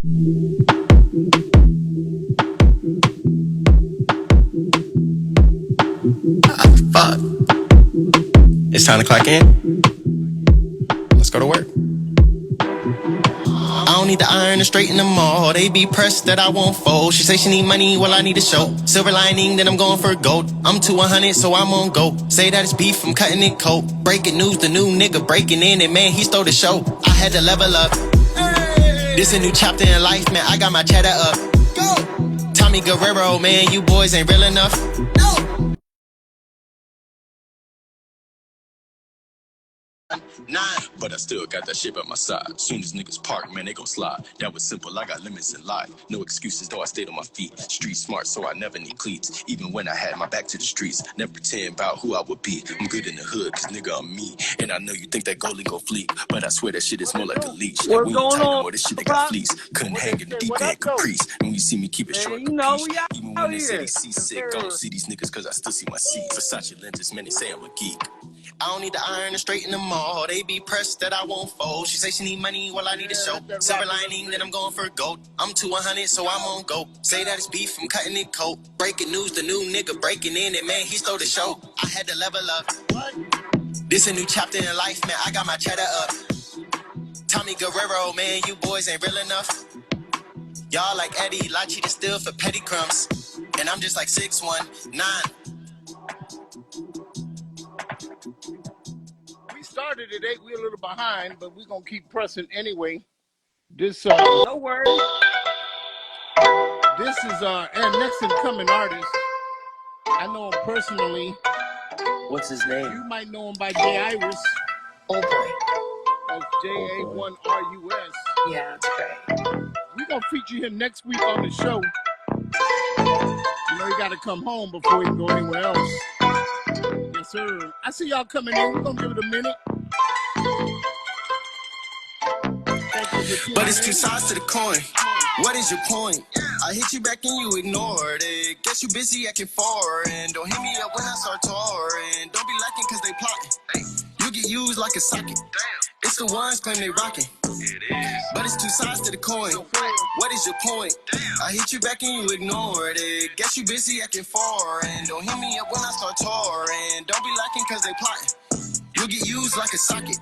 Fuck. It's time to clock in. Let's go to work. I don't need the iron to straighten them all. They be pressed that I won't fold. She say she need money, well I need a show. Silver lining, then I'm going for gold. I'm to 100, so I'm on go. Say that it's beef, I'm cutting it cold. Breaking news, the new nigga breaking in, and man, he stole the show. I had to level up. This a new chapter in life, man, I got my cheddar up. Tommy Guerrero, man, you boys ain't real enough. But I still got that shit by my side. Soon as niggas park, man, they gon' slide. That was simple, I got limits in life. No excuses, though I stayed on my feet. Street smart, so I never need cleats. Even when I had my back to the streets. Never pretend about who I would be. I'm good in the hood, cause nigga, I'm me. And I know you think that goalie gon' fleek. But I swear that shit is more like a leash. What's going on? More, this shit they got fleece. Couldn't hang in the deep end Caprice. And when you see me keep it short, capiche. Even when they say they see sick, I don't see these niggas cause I still see my seeds. Versace lenses, man, they say I'm a geek. I don't need the iron to straighten them all. They be pressed that I won't fold. She say she need money, well I need a show. Silver lining, then I'm going for gold. I'm to 100, so I'm on go. Say that it's beef, I'm cutting it cold. Breaking news, the new nigga breaking in, and man, he stole the show. I had to level up. This a new chapter in life, man, I got my cheddar up. Tommy Guerrero, man, you boys ain't real enough. Y'all like Eddie, Lachi to steal for petty crumbs. And I'm just like 6'1", 9. Started at 8, we're a little behind, but we're gonna keep pressing anyway. This no worries. This is our next incoming artist. I know him personally. What's his name? You might know him by J Iris. Oh boy. That's JA1RUS. Yeah, that's great. We're gonna feature him next week on the show. You know he gotta come home before he can go anywhere else. Yes, sir. I see y'all coming in. We're gonna give it a minute. But it's two sides to the coin. What is your point? I hit you back and you ignored it. Guess you busy acting foreign. Don't hit me up when I start touring. Don't be lacking cause they plotting. You get used like a socket. It's the ones claim they rocking. But it's two sides to the coin. What is your point? I hit you back and you ignored it. Guess you busy acting foreign. Don't hit me up when I start touring. Don't be lacking cause they plotting. You get used like a socket.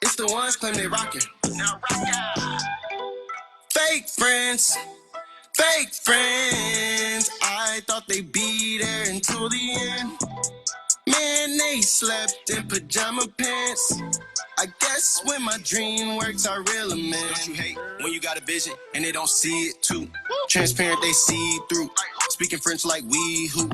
It's the ones claim they rockin'. Now rock out. Fake friends, fake friends. I thought they'd be there until the end. Man, they slept in pajama pants. I guess when my dream works, I reel them in. Don't you hate when you got a vision and they don't see it too? Transparent, they see through. Speaking French like we who.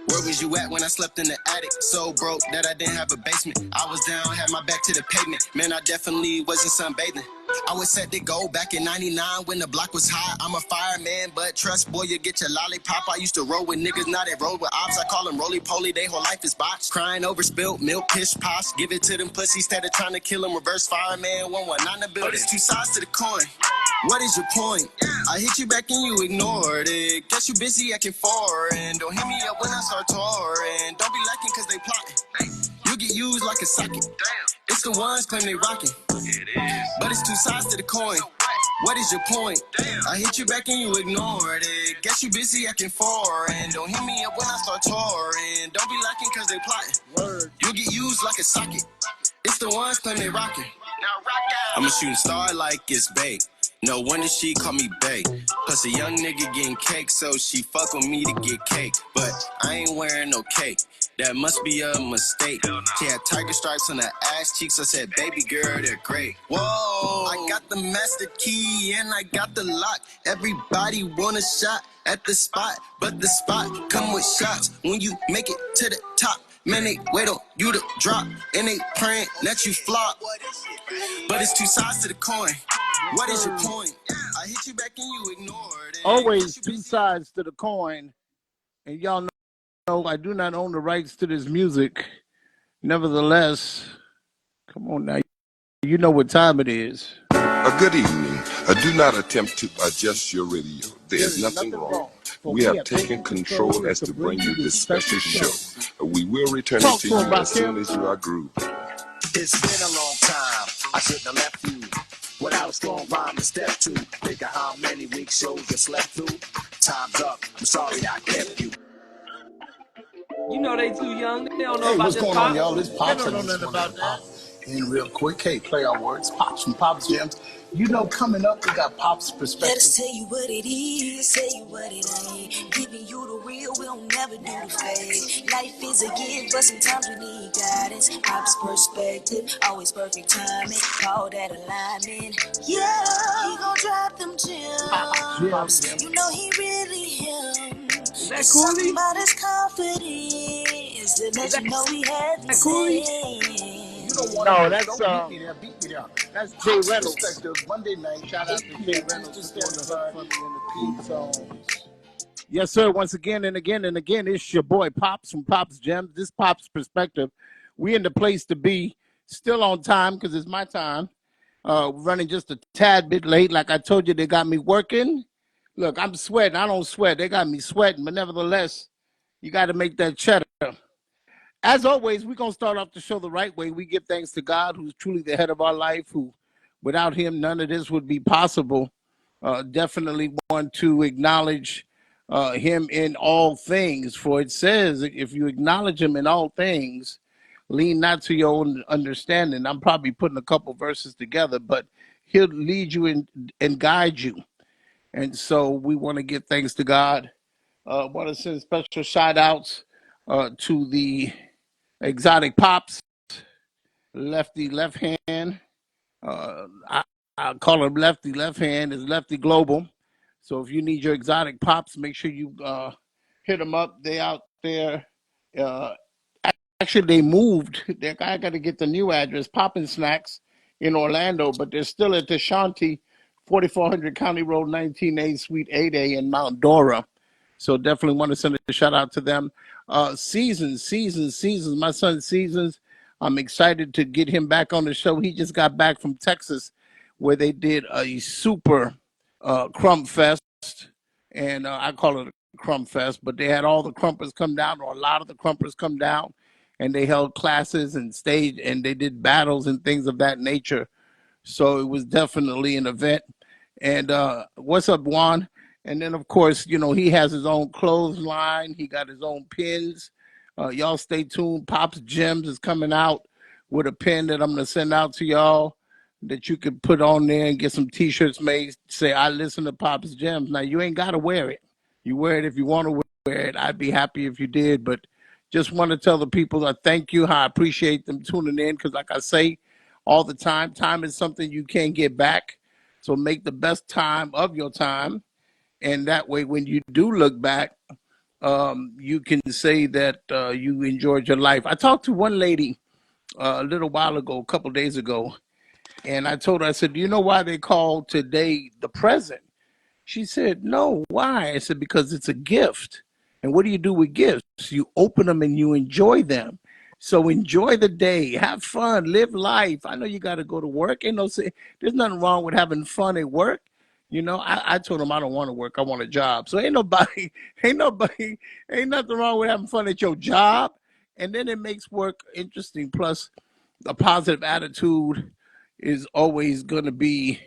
Where was you at when I slept in the attic? So broke that I didn't have a basement. I was down, had my back to the pavement. Man, I definitely wasn't sunbathing. I was set to go back in 99 when the block was hot. I'm a fireman, but trust, boy, you get your lollipop. I used to roll with niggas, now they roll with ops. I call them roly-poly, they whole life is botched. Crying over spilled milk, pish posh. Give it to them pussies, instead of trying to kill them. Reverse fireman, 119 the building. But it's two sides to the coin. What is your point? I hit you back and you ignored it. Guess you busy acting foreign. Don't hit me up when I start touring. Don't be lacking cause they plotting. You get used like a socket. It's the ones claim they rockin'. But it's two sides to the coin. What is your point? I hit you back and you ignored it. Guess you busy acting foreign. Don't hit me up when I start touring. Don't be lacking cause they plotting. You get used like a socket. It's the ones claim they rockin'. I'm a shooting star like it's bait. No wonder she call me bae. Plus a young nigga getting cake, so she fuck with me to get cake. But I ain't wearing no cake. That must be a mistake. She had tiger stripes on her ass cheeks. I said, baby girl, they're great. Whoa, I got the master key and I got the lock. Everybody want a shot at the spot, but the spot come with shots. When you make it to the top, man, they wait on you to drop. And they praying that you flop. But it's two sides to the coin. What is your point? I hit you back and you ignored it. Always two sides to the coin. And y'all know I do not own the rights to this music. Nevertheless, come on now. You know what time it is. A good evening. Do not attempt to adjust your radio. There's nothing wrong. We have taken control as to bring you this special show. We will return it to you as soon as you are grooved. It's been a long time. I shouldn't have left you without a strong rhyme to step to. Think of how many weak shows you slept through. Time's up. I'm sorry I kept you. You know they too young. They don't know Hey, about what's this going on, pop. y'all? This They Pops. I don't know just nothing wanted to about pop that. in real quick. Hey, play our words. Pops from Pops Gems. You know, coming up, we got Pops perspective. Let us tell you what it is, tell you what it ain't. Giving you the real, we'll never do the fake. Life is a gift, but sometimes we need guidance. Pop's perspective, always perfect timing. Call that alignment. Yeah, he gon' drop them gems. You know he really him. Is that It's something Cooley? about his confidence that Is lets you know he had the that Cooley? You don't want No, to that's don't beat me there, beat me there. that's Jay Pops Reynolds. perspective, Monday night, Shout 8 out to Jay p.m. Reynolds Eastern for doing the Standard hook Time. for me in the theme songs. Yes, sir. Once again and again and again, it's your boy Pops from Pops Gems. This Pops perspective. We in the place to be, still on time because it's my time. Running just a tad bit late. Like I told you, they got me working. Look, I'm sweating. I don't sweat. They got me sweating, but nevertheless, you got to make that cheddar. As always, we're going to start off the show the right way. We give thanks to God, who's truly the head of our life, who without him, none of this would be possible. Definitely want to acknowledge him in all things. For it says, if you acknowledge him in all things, lean not to your own understanding. I'm probably putting a couple verses together, but he'll lead you in, and guide you. And so we want to give thanks to God. Want to send special shout outs to the Exotic Pops, lefty left hand. I call him lefty left hand. Is Lefty Global. So if you need your Exotic Pops, make sure you hit them up. They out there. Uh, Actually, they moved. I got to get the new address, Poppin' Snacks in Orlando, but they're still at the Shanti, 4400 County Road, 19A, Suite 8A in Mount Dora. So definitely want to send a shout out to them. Seasons. My son Seasons. I'm excited to get him back on the show. He just got back from Texas, where they did a super crump fest, and I call it a crump fest. But they had all the crumpers come down, or a lot of the crumpers come down, and they held classes and stage, and they did battles and things of that nature. So it was definitely an event. And what's up, Juan? And then, of course, you know, he has his own clothesline. He got his own pins. Y'all stay tuned. Pops Gems is coming out with a pin that I'm going to send out to y'all that you could put on there and get some T-shirts made. Say, I listen to Pops Gems. Now, you ain't got to wear it. You wear it if you want to wear it. I'd be happy if you did. But just want to tell the people I thank you, how I appreciate them tuning in. Because like I say all the time is something you can't get back. So make the best time of your time. And that way, when you do look back, you can say that you enjoyed your life. I talked to one lady a little while ago, a couple of days ago, and I told her, I said, do you know why they call today the present? She said, no, why? I said, because it's a gift. And what do you do with gifts? You open them and you enjoy them. So enjoy the day, have fun, live life. I know you got to go to work. Ain't no say, there's nothing wrong with having fun at work. You know, I told them I don't want to work. I want a job. So ain't nothing wrong with having fun at your job. And then it makes work interesting. Plus, a positive attitude is always going to be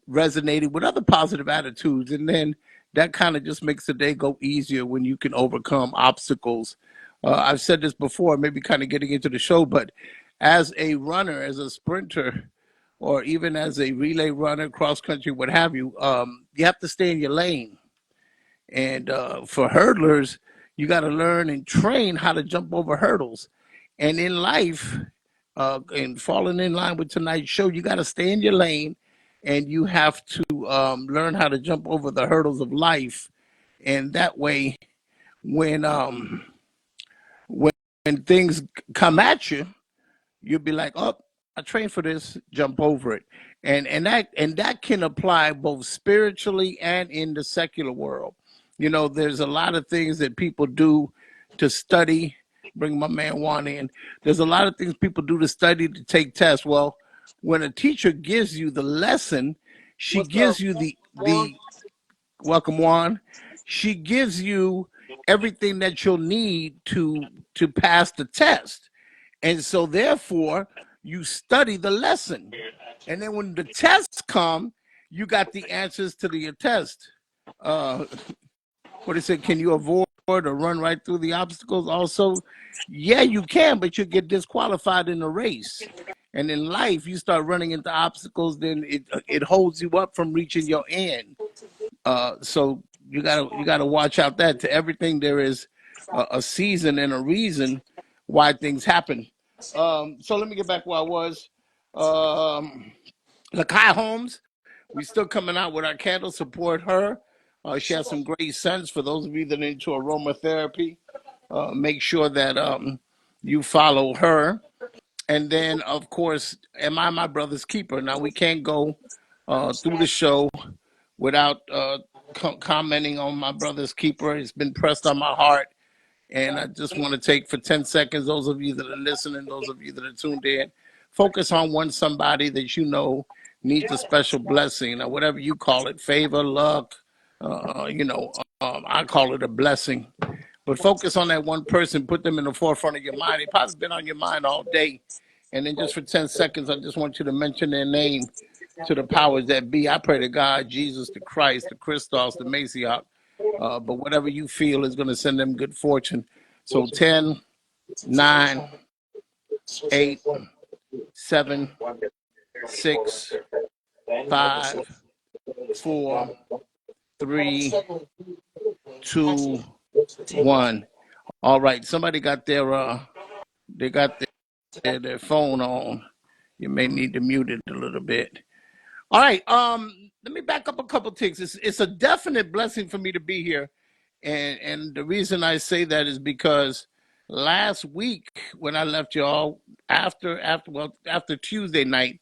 resonating with other positive attitudes. And then that kind of just makes the day go easier when you can overcome obstacles. I've said this before, maybe kind of getting into the show, but as a runner, as a sprinter, or even as a relay runner, cross country, what have you, you have to stay in your lane. And for hurdlers, you got to learn and train how to jump over hurdles. And in life, and falling in line with tonight's show, you got to stay in your lane, and you have to learn how to jump over the hurdles of life. And that way, when when, when things come at you, you'll be like, "Oh, I trained for this. Jump over it." And that can apply both spiritually and in the secular world. You know, there's a lot of things that people do to study. Bring my man Juan in. There's a lot of things people do to study to take tests. Well, when a teacher gives you the lesson, she What's up, gives you Juan? the welcome Juan. She gives you everything that you'll need to pass the test. And so therefore, you study the lesson. And then when the tests come, you got the answers to the test. Uh, what is it? Can you avoid or run right through the obstacles? Also, yeah, you can, but you get disqualified in the race. And in life, you start running into obstacles, then it holds you up from reaching your end. So you gotta watch out that to everything there is a season and a reason why things happen. So let me get back where I was. Um, Lakai Holmes, we still coming out with our candle. Support her. She has some great scents. For those of you that are into aromatherapy, make sure that you follow her. And then, of course, am I my brother's keeper? Now we can't go through the show without commenting on my brother's keeper. It's been pressed on my heart. And I just want to take for 10 seconds, those of you that are listening, those of you that are tuned in, focus on somebody that you know needs a special blessing or whatever you call it, favor, luck, I call it a blessing. But focus on that one person, put them in the forefront of your mind. They've probably been on your mind all day. And then just for 10 seconds, I just want you to mention their name to the powers that be. I pray to God, Jesus, the Christ, the Christos, the Messiah, but whatever you feel is going to send them good fortune. So 10, 9, 8, 7, 6, 5, 4, 3, 2, 1. All right, somebody got their phone on. You may need to mute it a little bit. All right, let me back up a couple things. It's a definite blessing for me to be here. And the reason I say that is because last week when I left y'all after Tuesday night,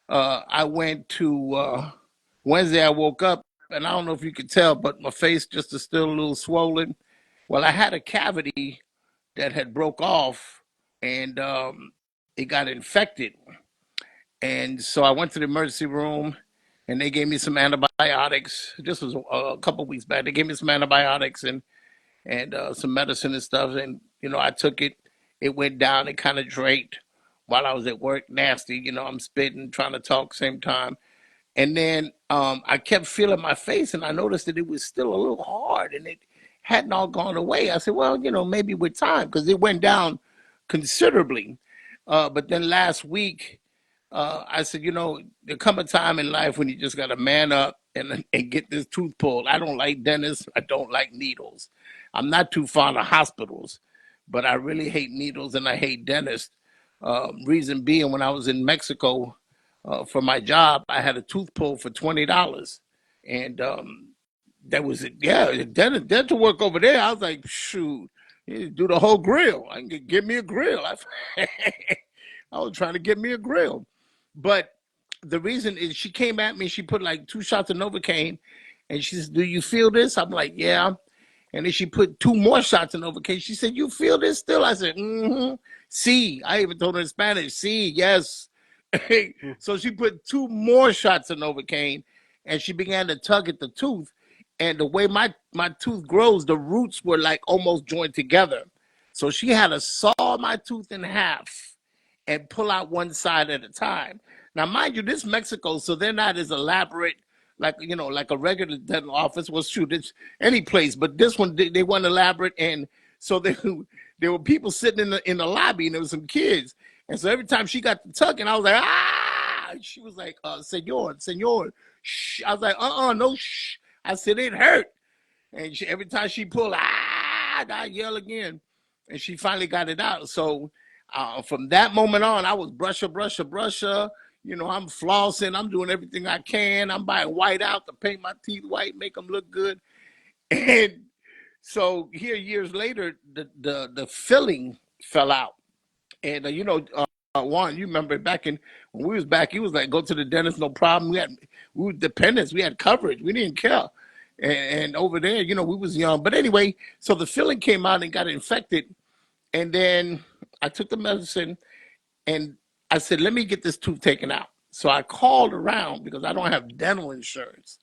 I went to Wednesday. I woke up and I don't know if you could tell, but my face just is still a little swollen. Well, I had a cavity that had broke off and it got infected, and so I went to the emergency room and they gave me some antibiotics. This was a couple of weeks back. They gave me some antibiotics and some medicine and stuff. And, I took it. It went down. It kind of draped while I was at work. Nasty. I'm spitting, trying to talk same time. And then I kept feeling my face and I noticed that it was still a little hard and it hadn't all gone away. I said, well, maybe with time, because it went down considerably. But then last week, I said, there come a time in life when you just got to man up and get this tooth pulled. I don't like dentists. I don't like needles. I'm not too fond of hospitals, but I really hate needles and I hate dentists. Reason being, when I was in Mexico for my job, I had a tooth pulled for $20. And that was it. Yeah, dental work over there. I was like, shoot, you do the whole grill. I can get me a grill. I was trying to get me a grill. But the reason is she came at me, she put like 2 shots of Novocaine, and she says, do you feel this? I'm like, yeah. And then she put 2 more shots of Novocaine. She said, you feel this still? I said, mm-hmm. See, I even told her in Spanish, see, yes. So she put 2 more shots of Novocaine, and she began to tug at the tooth. And the way my tooth grows, the roots were like almost joined together. So she had to saw my tooth in half and pull out one side at a time. Now, mind you, this Mexico, so they're not as elaborate like a regular dental office. Well, shoot, it's any place, but this one they weren't elaborate, and so there were people sitting in the lobby, and there was some kids, and so every time she got to tugging, I was like, ah! She was like, senor, shh. I was like, no, shh. I said it hurt, and every time she pulled, I yell again, and she finally got it out. So from that moment on, I was brusher. I'm flossing. I'm doing everything I can. I'm buying white out to paint my teeth white, make them look good. And so here, years later, the filling fell out. And Juan, you remember back when we was back, he was like, go to the dentist, no problem. We were dependents. We had coverage. We didn't care. And over there, we was young. But anyway, so the filling came out and got infected. And then I took the medicine and I said, let me get this tooth taken out. So I called around because I don't have dental insurance.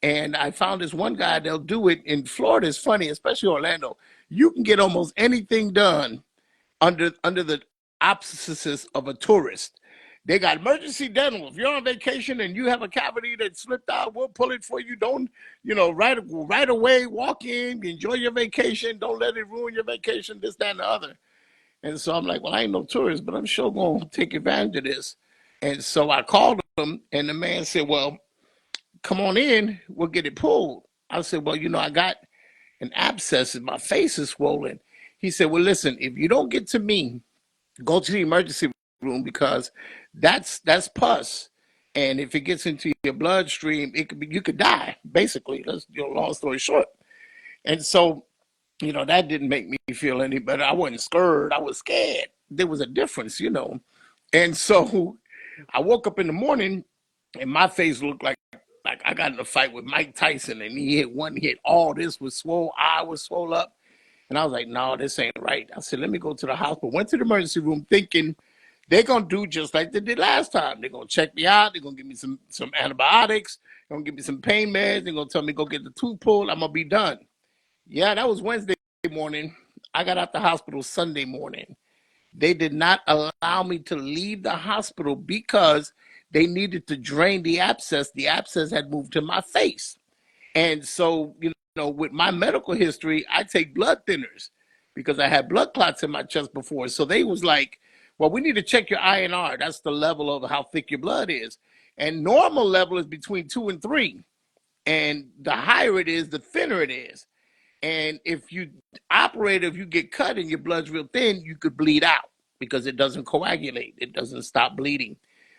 And I found this one guy, they'll do it in Florida. It's funny, especially Orlando. You can get almost anything done under the opposites of a tourist. They got emergency dental. If you're on vacation and you have a cavity that slipped out, we'll pull it for you. Don't, right away, walk in, enjoy your vacation. Don't let it ruin your vacation, this, that, and the other. And so I'm like, well, I ain't no tourist, but I'm sure going to take advantage of this. And so I called him, and the man said, well, come on in, we'll get it pulled. I said, well, I got an abscess and my face is swollen. He said, well, listen, if you don't get to me, go to the emergency room because that's pus. And if it gets into your bloodstream, you could die, basically. That's long story short. And so, that didn't make me feel any better. I wasn't scared. I was scared. There was a difference. And so I woke up in the morning and my face looked like I got in a fight with Mike Tyson and he hit one hit. All this was swole. I was swole up. And I was like, no, this ain't right. I said, let me go to the hospital. Went to the emergency room thinking they're going to do just like they did last time. They're going to check me out. They're going to give me some antibiotics. They're going to give me some pain meds. They're going to tell me go get the tooth pulled. I'm going to be done. Yeah, that was Wednesday morning. I got out the hospital Sunday morning. They did not allow me to leave the hospital because they needed to drain the abscess. The abscess had moved to my face. And so, with my medical history, I take blood thinners because I had blood clots in my chest before. So they was like, well, we need to check your INR. That's the level of how thick your blood is. And normal level is between 2 and 3. And the higher it is, the thinner it is. And if you get cut and your blood's real thin, you could bleed out because it doesn't coagulate. It doesn't stop bleeding.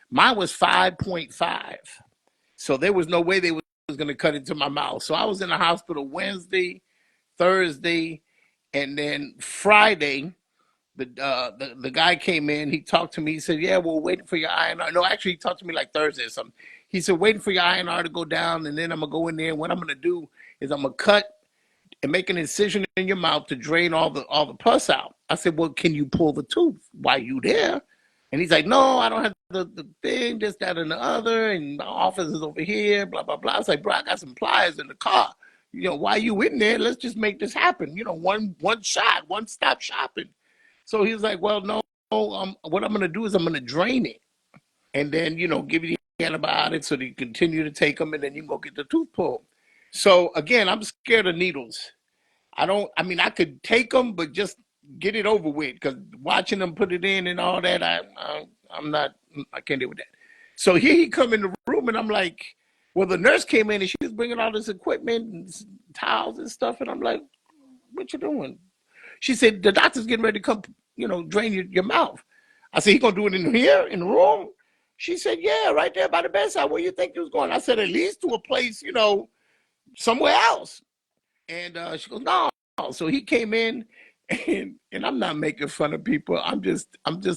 Mine was 5.5. So there was no way they was going to cut into my mouth. So I was in the hospital Wednesday, Thursday, and then Friday. The guy came in. He talked to me. He said, yeah, we're waiting for your INR. No, actually, he talked to me like Thursday or something. He said, waiting for your INR to go down, and then I'm going to go in there. And what I'm going to do is I'm going to cut and make an incision in your mouth to drain all the pus out. I said, well, can you pull the tooth while you there? And he's like, no, I don't have the thing, this, that, and the other, and my office is over here, blah, blah, blah. I was like, bro, I got some pliers in the car. While you in there, let's just make this happen. One shot, one stop shopping. So he was like, well, no, what I'm going to do is I'm going to drain it and then, give you the antibiotics so that you continue to take them and then you can go get the tooth pulled. So again, I'm scared of needles. I could take them, but just get it over with because watching them put it in and all that, I can't deal with that. So here he come in the room and I'm like, well, the nurse came in and she was bringing all this equipment and towels and stuff. And I'm like, what you doing? She said, the doctor's getting ready to come, drain your mouth. I said, he going to do it in here, in the room? She said, yeah, right there by the bedside. Where you think he was going? I said, at least to a place, somewhere else. And she goes, no. So he came in, and I'm not making fun of people. I'm just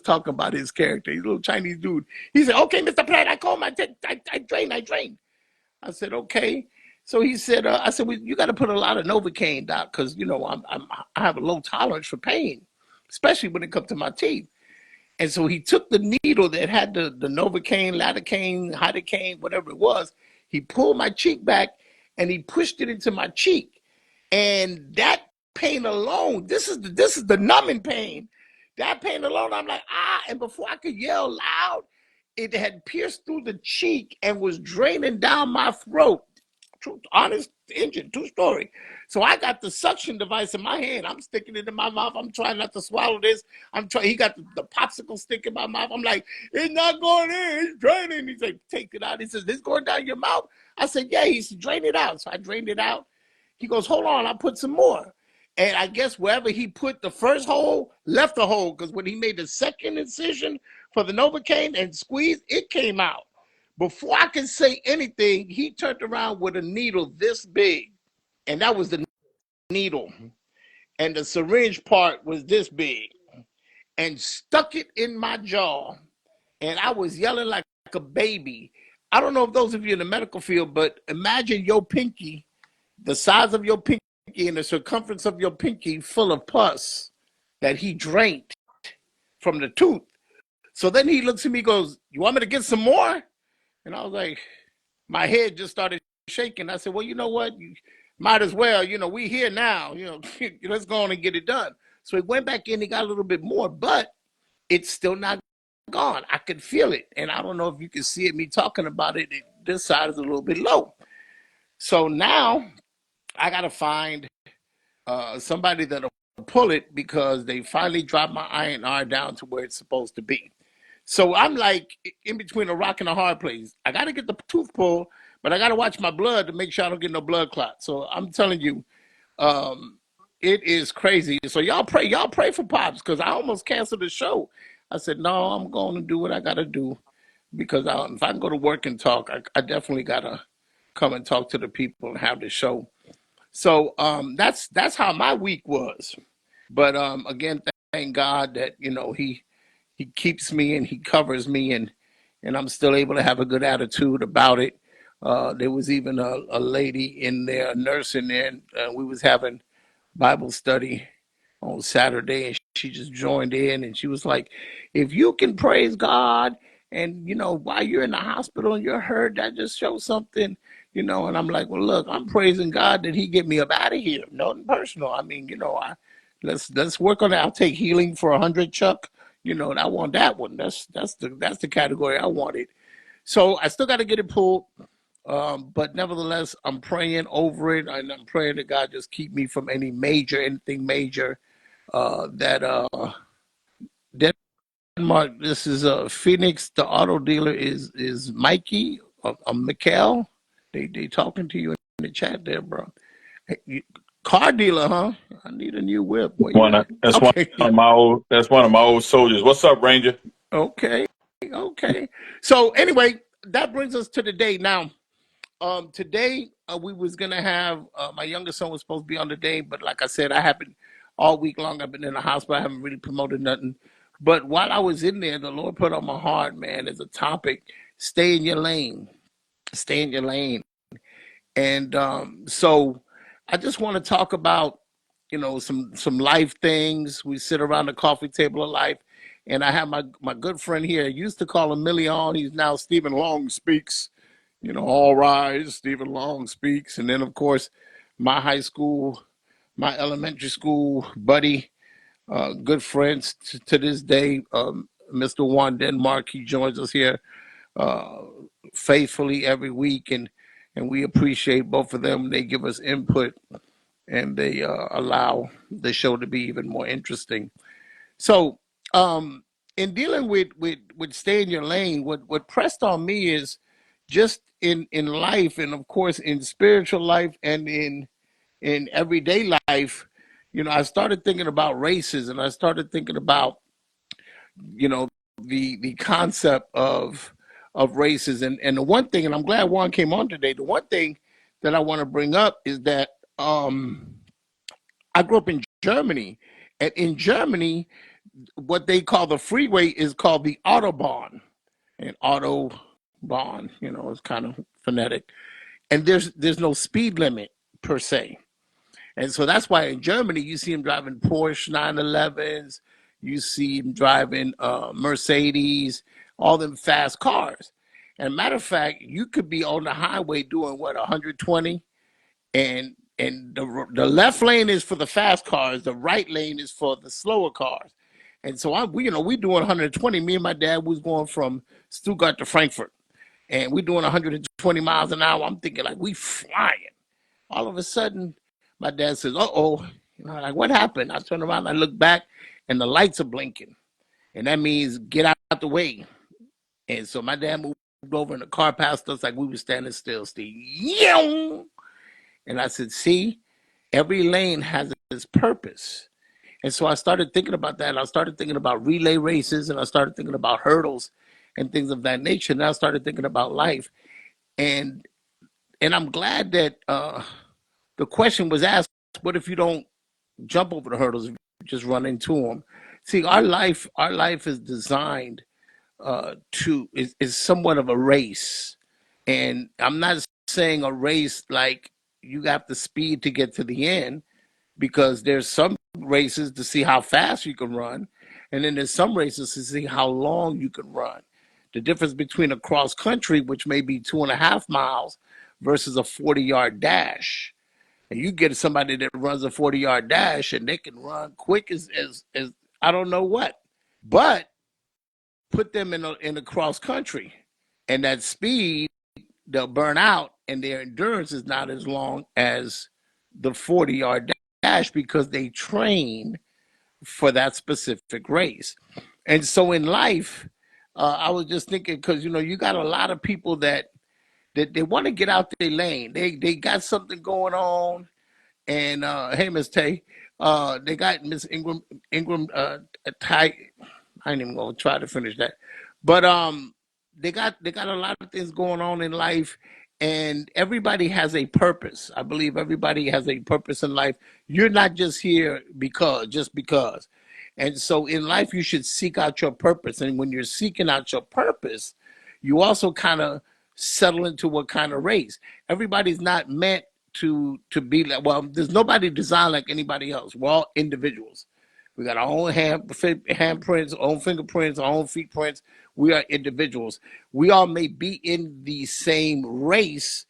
talking about his character. He's a little Chinese dude. He said, okay, Mr. Pratt, I call I drain. I said, okay. So he said, I said, well, you got to put a lot of Novocaine, doc, because, I have a low tolerance for pain, especially when it comes to my teeth. And so he took the needle that had the Novocaine, lidocaine, lidocaine, whatever it was. He pulled my cheek back and he pushed it into my cheek. And that pain alone, this is the numbing pain. That pain alone, I'm like, and before I could yell loud, it had pierced through the cheek and was draining down my throat. True, honest engine, true story. So I got the suction device in my hand. I'm sticking it in my mouth. I'm trying not to swallow this. He got the popsicle stick in my mouth. I'm like, it's not going in. It's draining. He's like, take it out. He says, this going down your mouth? I said, yeah. He said, drain it out. So I drained it out. He goes, hold on. I'll put some more. And I guess wherever he put the first hole, left a hole. Because when he made the second incision for the Novocaine and squeezed, it came out. Before I could say anything, he turned around with a needle this big. And that was the needle. And the syringe part was this big. And stuck it in my jaw. And I was yelling like a baby. I don't know if those of you in the medical field, but imagine your pinky, the size of your pinky and the circumference of your pinky full of pus that he drained from the tooth. So then he looks at me and goes, you want me to get some more? And I was like, my head just started shaking. I said, well, you know what? You might as well, we here now, let's go on and get it done. So he went back in, he got a little bit more, but it's still not gone. I could feel it. And I don't know if you can see it, me talking about it. This side is a little bit low. So now I got to find somebody that'll pull it because they finally dropped my INR down to where it's supposed to be. So I'm like in between a rock and a hard place. I got to get the tooth pulled, but I got to watch my blood to make sure I don't get no blood clot. So I'm telling you, um, it is crazy. So y'all pray for Pops because I almost canceled the show. I said, no, I'm going to do what I got to do because if I can go to work and talk, I definitely got to come and talk to the people and have the show. So that's how my week was. But again, thank God that he keeps me and he covers me and I'm still able to have a good attitude about it. There was even a lady in there, a nurse in there, and we was having Bible study on Saturday, and she just joined in, and she was like, "If you can praise God, and while you're in the hospital and you're hurt, that just shows something." And I'm like, "Well, look, I'm praising God that He get me up out of here. Nothing personal. I mean, let's work on that. I'll take healing for 100, Chuck. And I want that one. That's the category I wanted. So I still got to get it pulled." But nevertheless, I'm praying over it, and I'm praying that God just keep me from anything major. That Denmark. This is Phoenix. The auto dealer is Mikey, Mikkel. They talking to you in the chat there, bro. Hey, car dealer, huh? I need a new whip. Where you at? That's Okay, one of my old soldiers. What's up, Ranger? okay, okay. So anyway, that brings us to the day now. Today we was gonna have my youngest son was supposed to be on the day, but like I said, I haven't all week long. I've been in the hospital. I haven't really promoted nothing. But while I was in there, the Lord put on my heart, man, as a topic: stay in your lane, stay in your lane. And so I just want to talk about some life things. We sit around the coffee table of life, and I have my good friend here. I used to call him Million. He's now Stephen Long Speaks. All rise, Stephen Long Speaks. And then, of course, my high school, my elementary school buddy, good friends to this day, Mr. Jaun Denmark. He joins us here uh, faithfully every week, and we appreciate both of them. They give us input, and they allow the show to be even more interesting. So, in dealing with stay in your lane, what pressed on me is just in life, and of course in spiritual life and in everyday life. I started thinking about races, and I started thinking about you know the concept of races, and the one thing, and I'm glad Juan came on today. The one thing that I want to bring up is that I grew up in Germany, and in Germany, what they call the freeway is called the Autobahn. And Autobahn, it's kind of phonetic. And there's no speed limit per se. And so that's why in Germany you see them driving Porsche 911s, you see them driving Mercedes, all them fast cars. And matter of fact, you could be on the highway doing what 120, and the left lane is for the fast cars, the right lane is for the slower cars. And so we doing 120. Me and my dad was going from Stuttgart to Frankfurt, and we're doing 120 miles an hour. I'm thinking like we flying. All of a sudden, my dad says, "Uh-oh," like what happened? I turn around, I look back, and the lights are blinking, and that means get out the way. And so my dad moved over, and the car passed us like we were standing still, Steve. Yeah. And I said, "See, every lane has its purpose." And so I started thinking about that. And I started thinking about relay races, and I started thinking about hurdles and things of that nature. And I started thinking about life. And I'm glad that the question was asked, what if you don't jump over the hurdles, if you just run into them? See, our life is designed is somewhat of a race. And I'm not saying a race like you have to speed to get to the end, because there's some races to see how fast you can run, and then there's some races to see how long you can run. The difference between a cross country, which may be 2.5 miles, versus a 40-yard dash. And you get somebody that runs a 40-yard dash, and they can run quick as I don't know what. But put them in a cross country, and that speed, they'll burn out, and their endurance is not as long as the 40-yard dash because they train for that specific race. And so in life, I was just thinking, because you got a lot of people that they want to get out their lane. They got something going on, and hey, Miss Tay, they got Miss Ingram Ty. I ain't even gonna try to finish that, but they got a lot of things going on in life, and everybody has a purpose. I believe everybody has a purpose in life. You're not just here just because. And so in life, you should seek out your purpose. And when you're seeking out your purpose, you also kind of settle into what kind of race. Everybody's not meant to be like, well, there's nobody designed like anybody else. We're all individuals. We got our own handprints, our own fingerprints, our own feet prints. We are individuals. We all may be in the same race.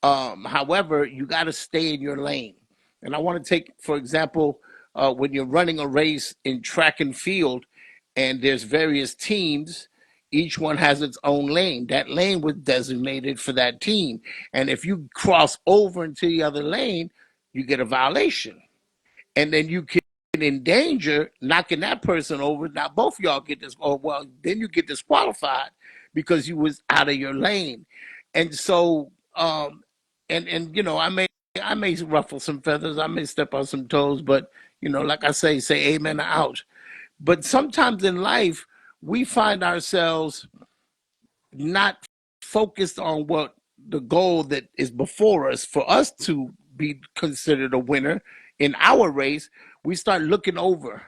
However, you got to stay in your lane. And I want to take, for example, when you're running a race in track and field, and there's various teams, each one has its own lane. That lane was designated for that team. And if you cross over into the other lane, you get a violation. And then you can endanger knocking that person over. Now both of y'all get this, or well, then you get disqualified because you was out of your lane. And so and I may ruffle some feathers, I may step on some toes, but like I say amen or ouch. But sometimes in life we find ourselves not focused on what the goal that is before us for us to be considered a winner in our race. We start looking over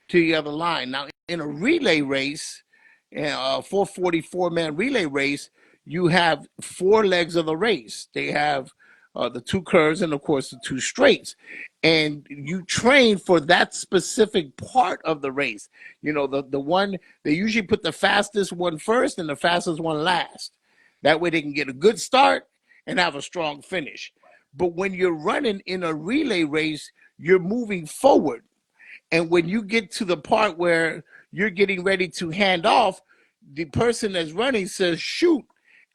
to the other line. Now, in a relay race, a 444-man relay race, you have four legs of the race. They have the two curves and, of course, the two straights. And you train for that specific part of the race. The one, they usually put the fastest one first and the fastest one last. That way they can get a good start and have a strong finish. But when you're running in a relay race, you're moving forward. And when you get to the part where you're getting ready to hand off, the person that's running says, shoot,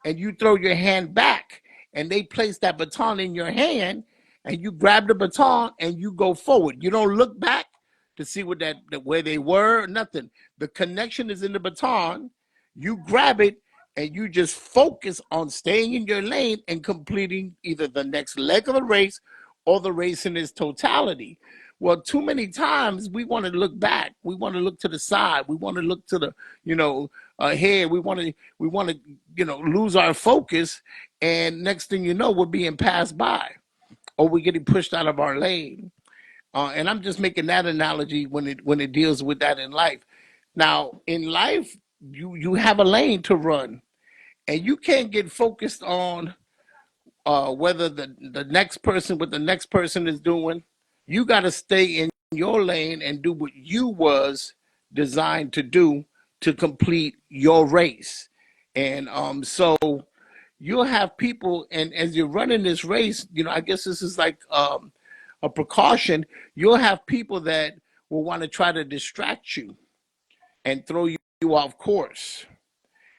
and you throw your hand back, and they place that baton in your hand, and you grab the baton and you go forward. You don't look back to see where they were, nothing. The connection is in the baton. You grab it, and you just focus on staying in your lane and completing either the next leg of the race or the race in its totality. Well, too many times we want to look back. We want to look to the side. We want to look to the, ahead. We want to, lose our focus. And next thing you know, we're being passed by, or we're getting pushed out of our lane. And I'm just making that analogy when it deals with that in life. Now, in life, you have a lane to run, and you can't get focused on whether the next person, what the next person is doing. You got to stay in your lane and do what you was designed to do to complete your race. And so you'll have people, and as you're running this race, I guess this is like a precaution. You'll have people that will want to try to distract you and throw you off course.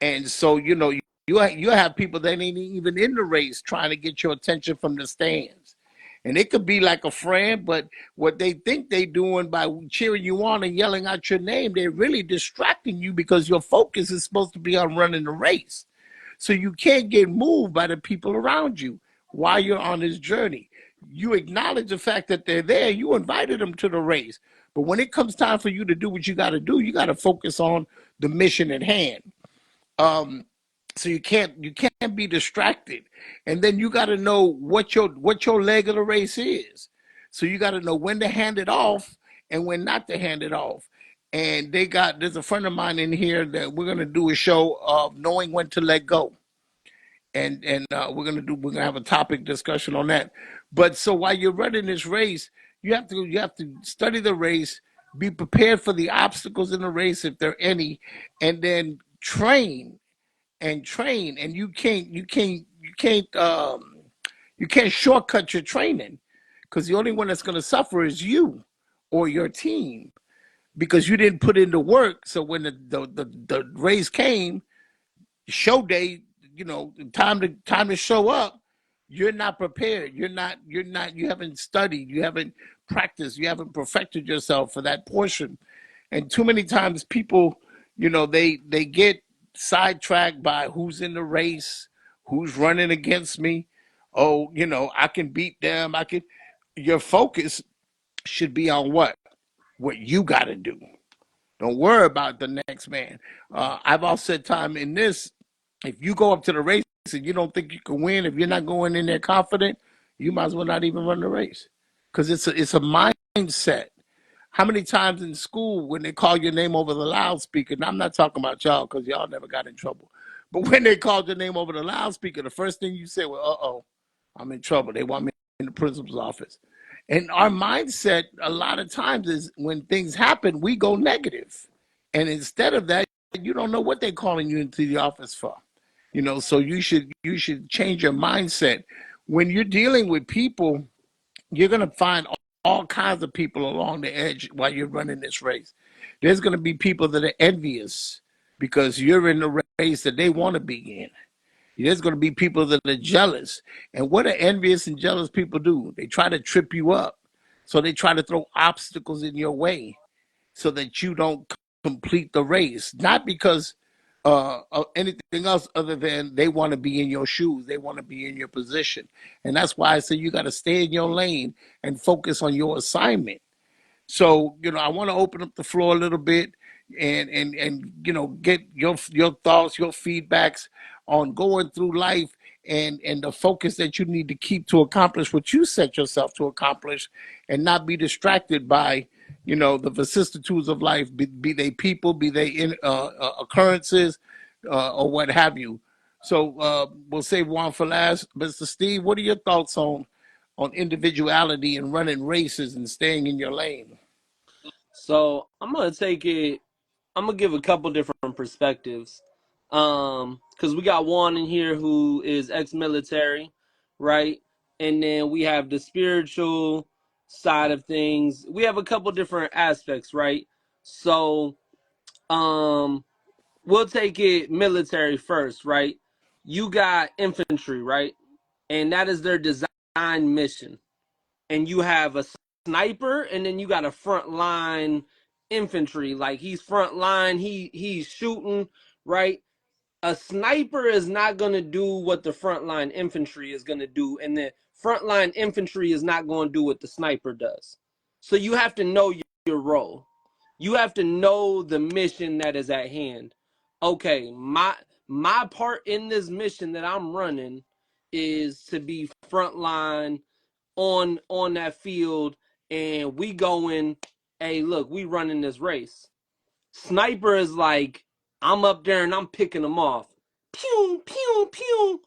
And so, you have people that ain't even in the race trying to get your attention from the stands. And it could be like a friend, but what they think they're doing by cheering you on and yelling out your name, they're really distracting you because your focus is supposed to be on running the race. So you can't get moved by the people around you while you're on this journey. You acknowledge the fact that they're there. You invited them to the race. But when it comes time for you to do what you got to do, you got to focus on the mission at hand. So you can't be distracted, and then you got to know what your leg of the race is. So you got to know when to hand it off and when not to hand it off. And there's a friend of mine in here that we're gonna do a show of knowing when to let go, and we're gonna have a topic discussion on that. But so while you're running this race, you have to study the race, be prepared for the obstacles in the race if there are any, and then train and train. And you can't shortcut your training, because the only one that's going to suffer is you or your team. because you didn't put in the work. So when the race came, show day, time to show up, you're not prepared. You haven't studied, you haven't practiced, you haven't perfected yourself for that portion. And too many times people, they get sidetracked by who's in the race, who's running against me. Oh, I can beat them. Your focus should be on what you got to do. Don't worry about the next man. I've also said time in this, if you go up to the race and you don't think you can win, if you're not going in there confident, you might as well not even run the race, because it's a mindset. How many times in school when they call your name over the loudspeaker, and I'm not talking about y'all because y'all never got in trouble, but when they called your name over the loudspeaker, the first thing you said was, "Uh-oh, I'm in trouble. They want me in the principal's office." And our mindset a lot of times is when things happen, we go negative. And instead of that, you don't know what they're calling you into the office for. So you should change your mindset. When you're dealing with people, you're going to find all kinds of people along the edge while you're running this race. There's going to be people that are envious because you're in the race that they want to be in. There's going to be people that are jealous. And what do envious and jealous people do? They try to trip you up. So they try to throw obstacles in your way so that you don't complete the race. Not because of anything else other than they want to be in your shoes. They want to be in your position. And that's why I say you got to stay in your lane and focus on your assignment. So, I want to open up the floor a little bit and get your thoughts, your feedbacks on going through life and the focus that you need to keep to accomplish what you set yourself to accomplish, and not be distracted by, the vicissitudes of life, be they people, be they occurrences, or what have you. So we'll save one for last. Mr. Steve, what are your thoughts on individuality and running races and staying in your lane? So I'm gonna give a couple different perspectives. Because we got Juan in here who is ex-military, right? And then we have the spiritual side of things. We have a couple different aspects, right? So, we'll take it military first, right? You got infantry, right? And that is their design mission. And you have a sniper, and then you got a front line infantry. Like, he's front line, he's shooting, right? A sniper is not going to do what the frontline infantry is going to do, and the frontline infantry is not going to do what the sniper does. So you have to know your role. You have to know the mission that is at hand. Okay, my part in this mission that I'm running is to be frontline on that field, and we going, hey, look, we running this race. Sniper is like, I'm up there and I'm picking them off. Pew, pew, pew.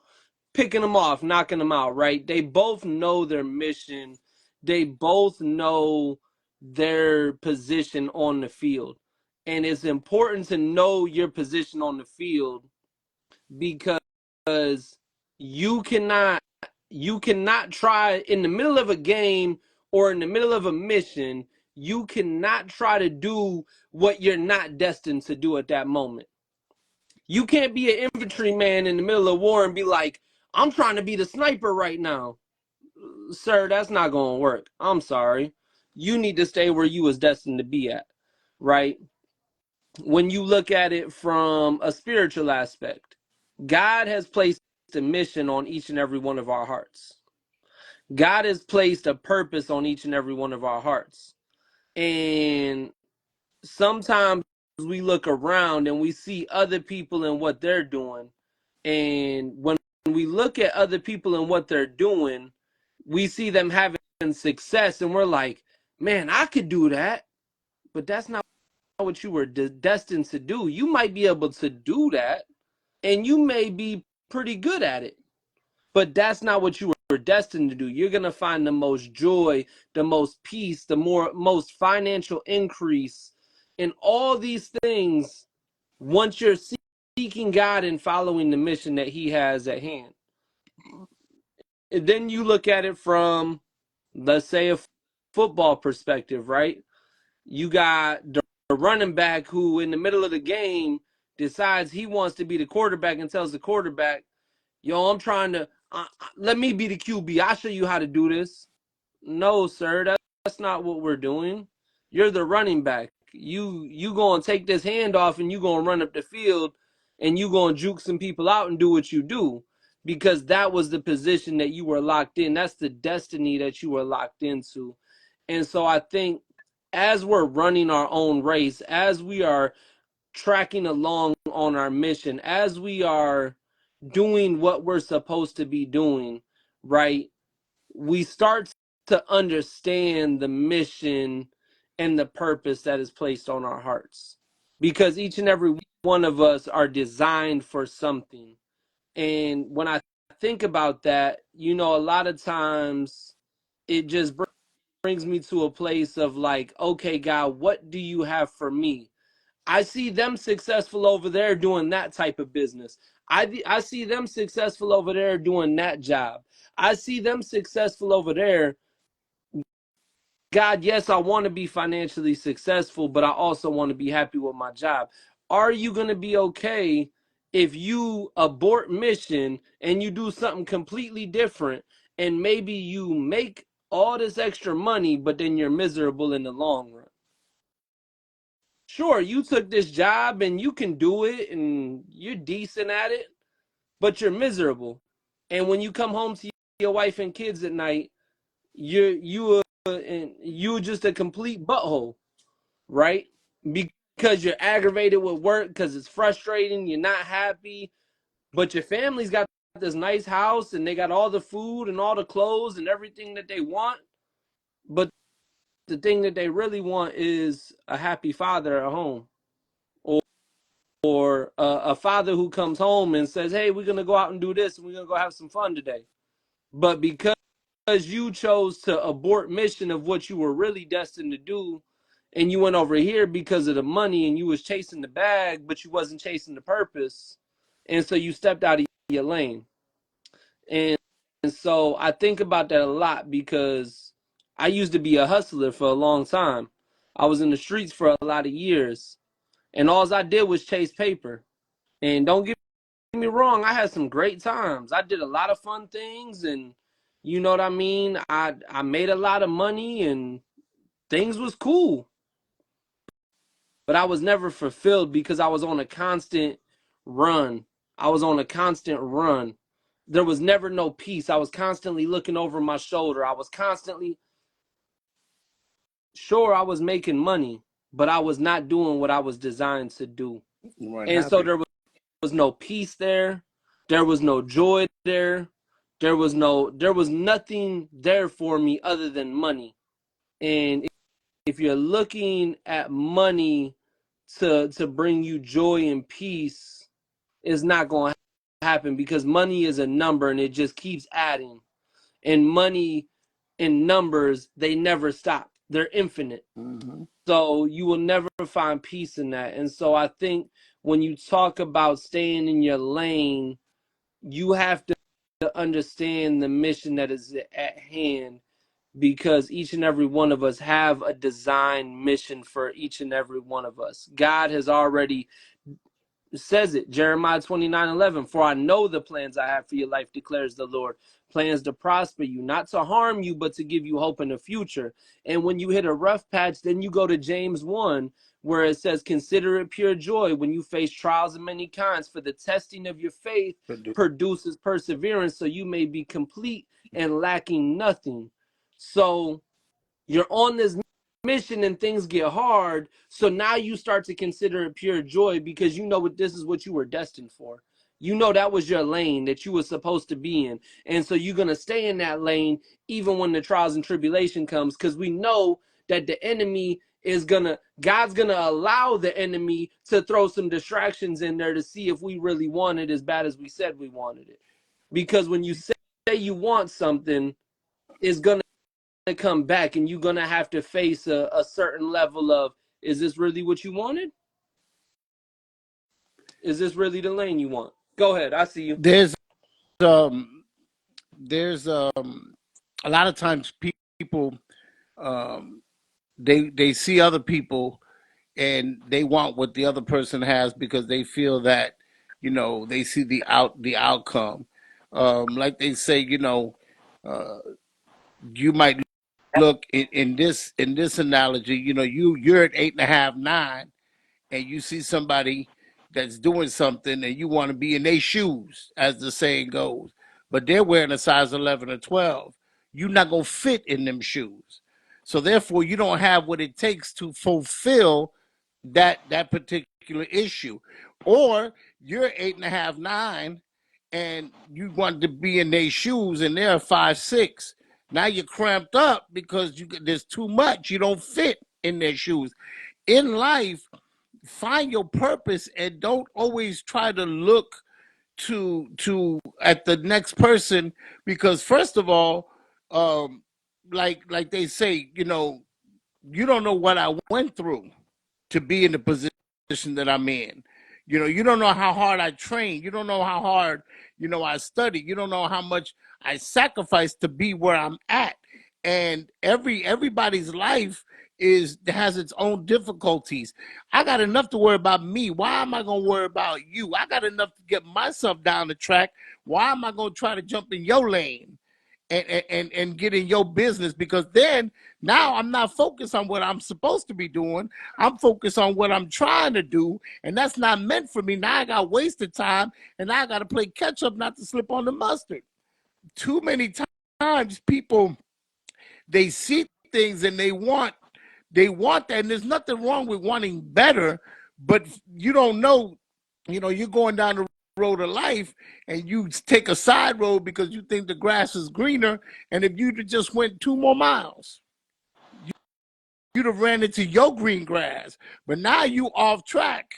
Picking them off, knocking them out, right? They both know their mission. They both know their position on the field. And it's important to know your position on the field, because you cannot you cannot try in the middle of a game or in the middle of a mission, you cannot try to do what you're not destined to do at that moment. You can't be an infantryman in the middle of war and be like, I'm trying to be the sniper right now. Sir, that's not going to work. I'm sorry. You need to stay where you was destined to be at, right? When you look at it from a spiritual aspect, God has placed a mission on each and every one of our hearts. God has placed a purpose on each and every one of our hearts. And sometimes we look around and we see other people and what they're doing. And when we look at other people and what they're doing, we see them having success and we're like, man, I could do that. But that's not what you were destined to do. You might be able to do that and you may be pretty good at it, but that's not what you were destined to do. You're going to find the most joy, the most peace, the most financial increase in all these things once you're seeking God and following the mission that he has at hand. And then you look at it from, let's say, a football perspective, right? You got running back who in the middle of the game decides he wants to be the quarterback and tells the quarterback, yo, I'm trying to, let me be the QB. I'll show you how to do this. No, sir, that's not what we're doing. You're the running back. You going to take this handoff and you going to run up the field and you going to juke some people out and do what you do, because that was the position that you were locked in. That's the destiny that you were locked into. And so I think as we're running our own race, as we are tracking along on our mission, as we are doing what we're supposed to be doing, right, we start to understand the mission and the purpose that is placed on our hearts, because each and every one of us are designed for something. And when I think about that, you know, a lot of times it just brings me to a place of like, okay, God, what do you have for me? I see them successful over there doing that type of business. I see them successful over there doing that job. I see them successful over there. God, yes, I want to be financially successful, but I also want to be happy with my job. Are you going to be okay if you abort mission and you do something completely different and maybe you make all this extra money, but then you're miserable in the long run? Sure, you took this job and you can do it and you're decent at it, but you're miserable. And when you come home to your wife and kids at night, you're just a complete butthole, right? Because you're aggravated with work, because it's frustrating, you're not happy, but your family's got this nice house and they got all the food and all the clothes and everything that they want. But the thing that they really want is a happy father at home, or a father who comes home and says, hey, we're going to go out and do this and we're going to go have some fun today. But because you chose to abort mission of what you were really destined to do, and you went over here because of the money and you was chasing the bag, but you wasn't chasing the purpose, and so you stepped out of your lane. And so I think about that a lot, because I used to be a hustler for a long time. I was in the streets for a lot of years, and all I did was chase paper. And don't get me wrong, I had some great times. I did a lot of fun things, and you know what I mean? I made a lot of money and things was cool. But I was never fulfilled because I was on a constant run. I was on a constant run. There was never no peace. I was constantly looking over my shoulder. I was constantly, sure, I was making money, but I was not doing what I was designed to do. And so there was no peace there. There was no joy there. There was nothing there for me other than money. And if you're looking at money to bring you joy and peace, it's not going to happen, because money is a number and it just keeps adding. And money and numbers, they never stop. They're infinite. Mm-hmm. So you will never find peace in that. And so I think when you talk about staying in your lane, you have to understand the mission that is at hand, because each and every one of us have a design mission for each and every one of us. God has already says it, Jeremiah 29:11, for I know the plans I have for your life, declares the Lord, plans to prosper you, not to harm you, but to give you hope in the future. And when you hit a rough patch, then you go to James 1, where it says, consider it pure joy when you face trials of many kinds, for the testing of your faith produces perseverance, so you may be complete and lacking nothing. So you're on this mission and things get hard, so now you start to consider it pure joy, because you know what, this is what you were destined for. You know that was your lane that you were supposed to be in, and so you're going to stay in that lane even when the trials and tribulation comes, because we know that the enemy is God's gonna allow the enemy to throw some distractions in there to see if we really want it as bad as we said we wanted it. Because when you say you want something, it's gonna come back, and you're gonna have to face a certain level of, is this really what you wanted? Is this really the lane you want? Go ahead, I see you. There's a lot of times people they see other people and they want what the other person has because they feel that, they see the outcome. Like they say, uh, you might look in this analogy, you're at 8.5, 9, and you see somebody that's doing something and you want to be in their shoes, as the saying goes, but they're wearing a size 11 or 12. You're not going to fit in them shoes. So therefore, you don't have what it takes to fulfill that particular issue. Or you're 8.5, 9, and you want to be in their shoes and they're 5, 6. Now you're cramped up because there's too much. You don't fit in their shoes. In life, find your purpose and don't always try to look to at the next person, because first of all, like they say, you don't know what I went through to be in the position that I'm in. You don't know how hard I trained. You don't know how hard, I studied. You don't know how much I sacrificed to be where I'm at. And everybody's life has its own difficulties. I got enough to worry about me. Why am I gonna worry about you? I got enough to get myself down the track. Why am I gonna try to jump in your lane and get in your business? Because then now I'm not focused on what I'm supposed to be doing. I'm focused on what I'm trying to do, and that's not meant for me. Now I got wasted time, and now I got to play catch up not to slip on the mustard. Too many times people, they see things and they want that, and there's nothing wrong with wanting better, but you don't know, you're going down the road of life and you take a side road because you think the grass is greener, and if you just went 2 more miles, you'd have ran into your green grass. But now you off track,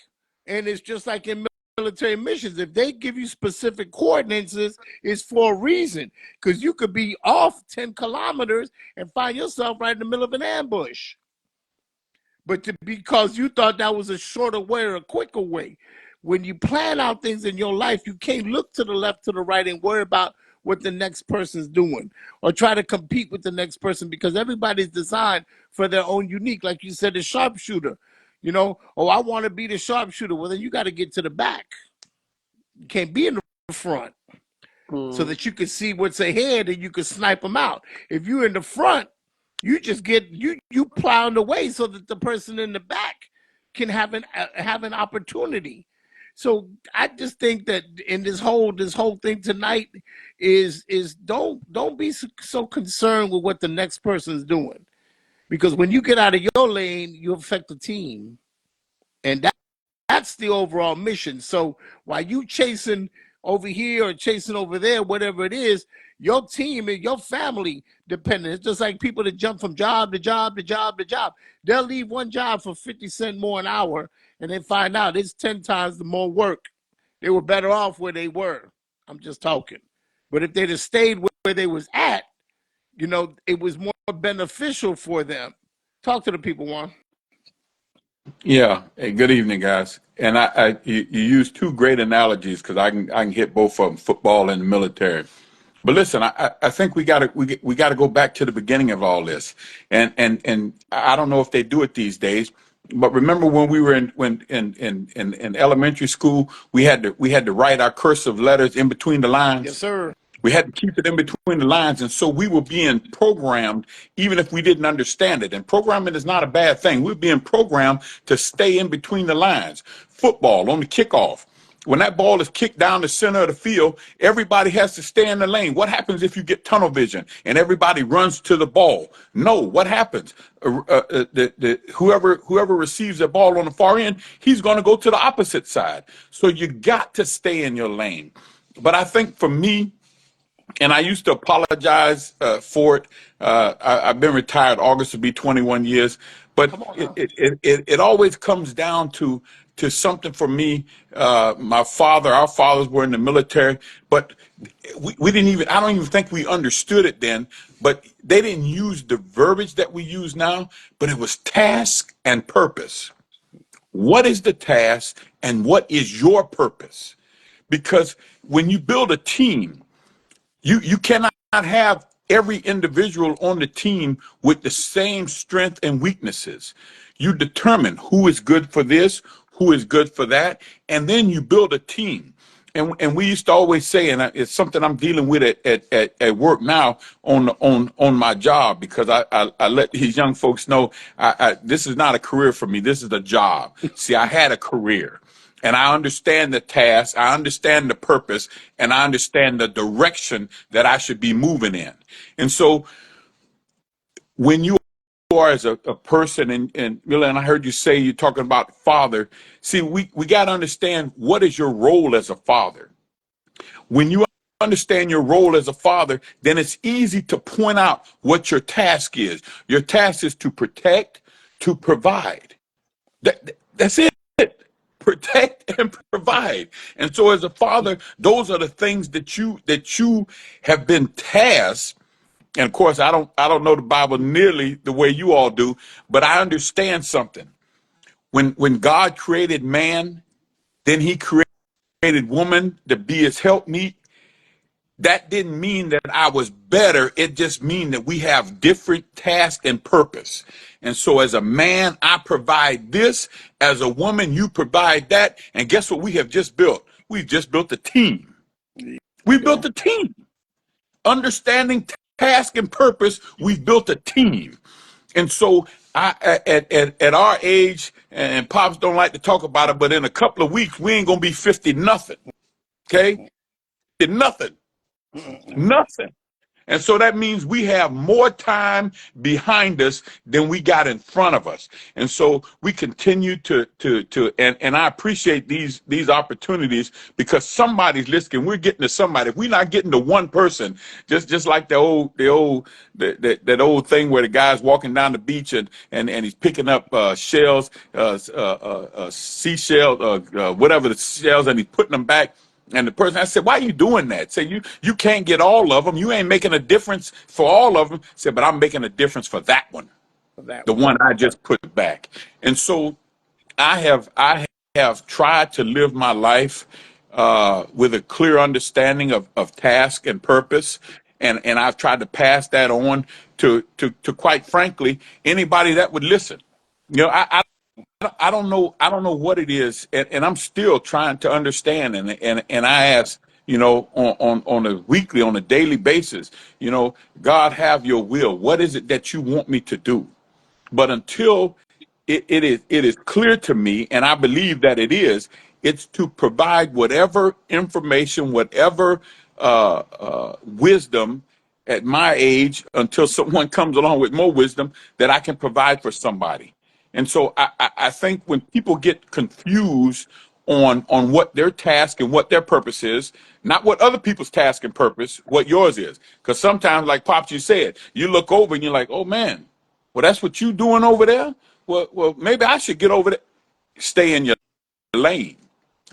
and it's just like in military missions. If they give you specific coordinates, it's for a reason, because you could be off 10 kilometers and find yourself right in the middle of an ambush. But because you thought that was a shorter way or a quicker way. When you plan out things in your life, you can't look to the left, to the right, and worry about what the next person's doing or try to compete with the next person, because everybody's designed for their own unique. Like you said, the sharpshooter, oh, I want to be the sharpshooter. Well, then you got to get to the back. You can't be in the front so that you can see what's ahead and you can snipe them out. If you're in the front, you just get you plowing the way so that the person in the back can have an opportunity. So I just think that in this whole thing tonight is don't be so concerned with what the next person's doing, because when you get out of your lane, you affect the team, and that's the overall mission. So while you chasing over here or chasing over there, whatever it is, your team and your family dependent. It's just like people that jump from job to job to job to job. They'll leave one job for 50 cents more an hour and then find out it's 10 times the more work. They were better off where they were. I'm just talking. But if they'd have stayed where they was at, it was more beneficial for them. Talk to the people, Juan. Yeah. Hey, good evening, guys. And you used two great analogies because I can hit both of them, football and the military. But listen, I think we gotta go back to the beginning of all this, and I don't know if they do it these days. But remember when we were in elementary school, we had to write our cursive letters in between the Yes, lines. sir. We had to keep it in between the lines. And so we were being programmed, even if we didn't understand it. And programming is not a bad thing. We're being programmed to stay in between the lines. Football on the kickoff. When that ball is kicked down the center of the field, everybody has to stay in the lane. What happens if you get tunnel vision and everybody runs to the ball? No, what happens? Whoever receives the ball on the far end, he's going to go to the opposite side. So you got to stay in your lane. But I think for me, and I used to apologize for it. I've been retired. August will be 21 years, but Come on it now. it, it always comes down to something for me. Our fathers were in the military, but we didn't even. I don't even think we understood it then. But they didn't use the verbiage that we use now. But it was task and purpose. What is the task, and what is your purpose? Because when you build a team, you cannot have every individual on the team with the same strength and weaknesses. You determine who is good for this, who is good for that, and then you build a team. And we used to always say, and it's something I'm dealing with at work now on my job, because I let these young folks know this is not a career for me. This is a job. See, I had a career. And I understand the task, I understand the purpose, and I understand the direction that I should be moving in. And so when you are as a person, and really, and I heard you say you're talking about father, see, we got to understand, what is your role as a father? When you understand your role as a father, then it's easy to point out what your task is. Your task is to protect, to provide. That's it. Protect and provide. And so as a father, those are the things that you have been tasked. And of course, I don't know the Bible nearly the way you all do, but I understand something. When God created man, then he created woman to be his helpmeet. That didn't mean that I was better. It just means that we have different tasks and purpose. And so as a man, I provide this. As a woman, you provide that. And guess what we have just built? We've just built a team. We built a team. Understanding task and purpose, we've built a team. And so at our age, and Pops don't like to talk about it, but in a couple of weeks, we ain't going to be 50 nothing. Okay? Nothing. Nothing. And so that means we have more time behind us than we got in front of us. And so we continue and I appreciate these opportunities, because somebody's listening. We're getting to somebody. If we're not getting to one person, just like that old thing where the guy's walking down the beach and he's picking up shells, seashells, whatever the shells, and he's putting them back. And the person, I said, why are you doing that? Say, you can't get all of them. You ain't making a difference for all of them. I said, but I'm making a difference for that one, the one I just put back. And so I have tried to live my life with a clear understanding of task and purpose. And I've tried to pass that on to quite frankly, anybody that would listen. I don't know. I don't know what it is, and I'm still trying to understand. And I ask, on a weekly, on a daily basis, God, have your will. What is it that you want me to do? But until it is clear to me, and I believe that it is, it's to provide whatever information, whatever wisdom at my age, until someone comes along with more wisdom that I can provide for somebody. And so I think when people get confused on what their task and what their purpose is, not what other people's task and purpose, what yours is. Because sometimes, like Pops, you said, you look over and you're like, oh man, well, that's what you doing over there? Well, maybe I should get over there. Stay in your lane.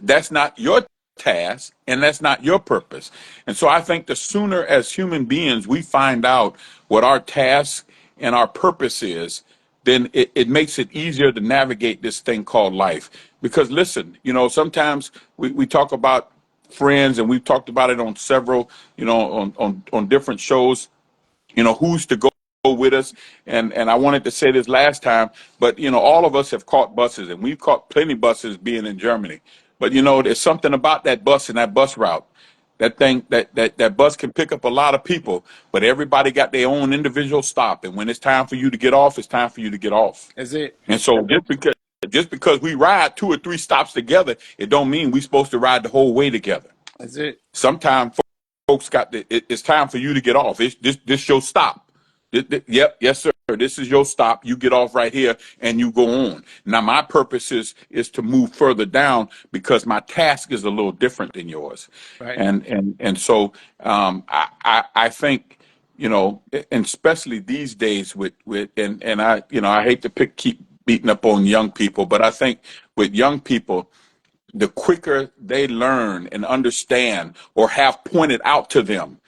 That's not your task, and that's not your purpose. And so I think the sooner as human beings we find out what our task and our purpose is, then it makes it easier to navigate this thing called life. Because listen, sometimes we talk about friends, and we've talked about it on several, on different shows, who's to go with us. And I wanted to say this last time, but all of us have caught buses, and we've caught plenty of buses being in Germany. But there's something about that bus and that bus route. That thing, that bus can pick up a lot of people, but everybody got their own individual stop. And when it's time for you to get off, it's time for you to get off. That's it. And so just because we ride 2 or 3 stops together, it don't mean we're supposed to ride the whole way together. That's it. Sometimes folks it's time for you to get off. This your stop. Yep, yes, sir. This is your stop. You get off right here and you go on. Now, my purpose is to move further down, because my task is a little different than yours. Right. And so I think, and especially these days and I hate to keep beating up on young people, but I think with young people, the quicker they learn and understand, or have pointed out to them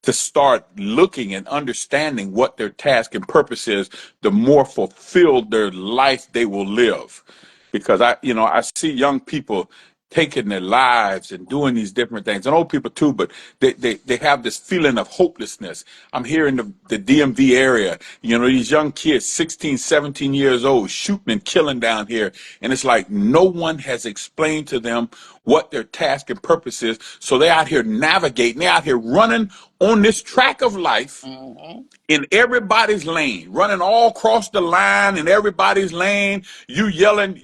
to start looking and understanding what their task and purpose is, the more fulfilled their life they will live. Because I see young people, taking their lives and doing these different things, and old people too, but they have this feeling of hopelessness. I'm here in the DMV area, these young kids, 16, 17 years old, shooting and killing down here. And it's like no one has explained to them what their task and purpose is. So they're out here navigating, they're out here running on this track of life in everybody's lane, running all across the line in everybody's lane. You yelling,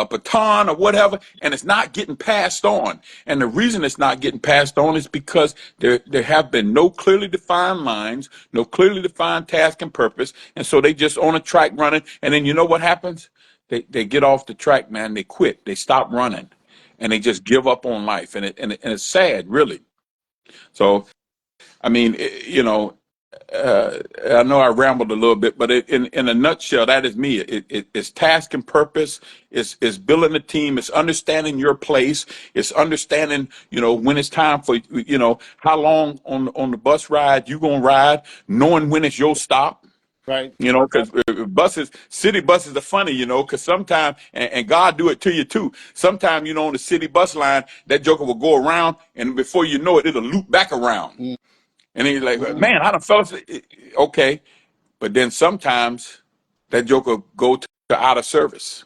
baton or whatever, and it's not getting passed on. And the reason it's not getting passed on is because there have been no clearly defined lines, no clearly defined task and purpose, and so they just on a track running. And then you know what happens? They get off the track, man. They quit. They stop running, and they just give up on life. And it's sad, really. So I mean, I know I rambled a little bit, but in a nutshell, that is me. It's task and purpose. It's building a team. It's understanding your place. It's understanding, when it's time for, how long on the bus ride you gonna ride, knowing when it's your stop. Right. Because city buses are funny, because sometimes, and God do it to you too. Sometimes, on the city bus line, that joker will go around, and before you know it, it'll loop back around. And then you're like, man, I done fell asleep. Okay. But then sometimes that joker go to out of service.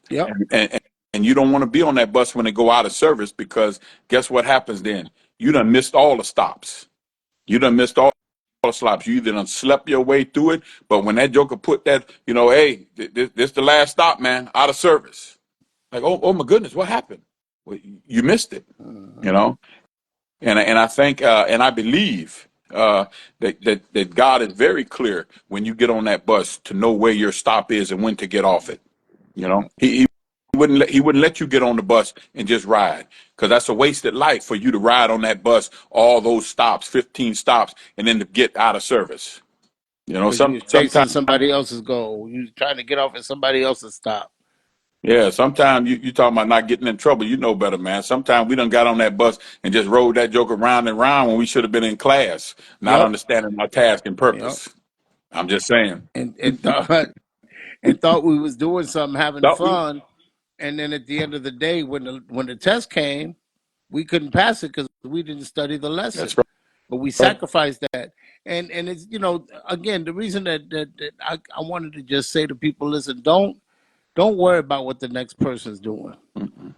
Yep. And you don't want to be on that bus when they go out of service, because guess what happens then? You done missed all the stops. You done missed all the stops. You either done slept your way through it, but when that joker put that, hey, this the last stop, man, out of service. Like, oh my goodness, what happened? Well, you missed it, And I think and I believe that God is very clear when you get on that bus to know where your stop is and when to get off it. He wouldn't let you get on the bus and just ride, because that's a wasted life for you to ride on that bus all those stops, 15 stops, and then to get out of service. Because you was chasing Sometimes. somebody else's goal. You was trying to get off at somebody else's stop. Yeah, sometimes you talking about not getting in trouble. You know better, man. Sometimes we done got on that bus and just rode that joke around and round when we should have been in class, not Yep. understanding our task and Yep. purpose. I'm just saying. And thought we was doing something, having Thought we- fun, and then at the end of the day, when the test came, we couldn't pass it because we didn't study the lesson. That's right. But we sacrificed that, and it's again, the reason that I wanted to just say to people, listen, don't worry about what the next person's doing.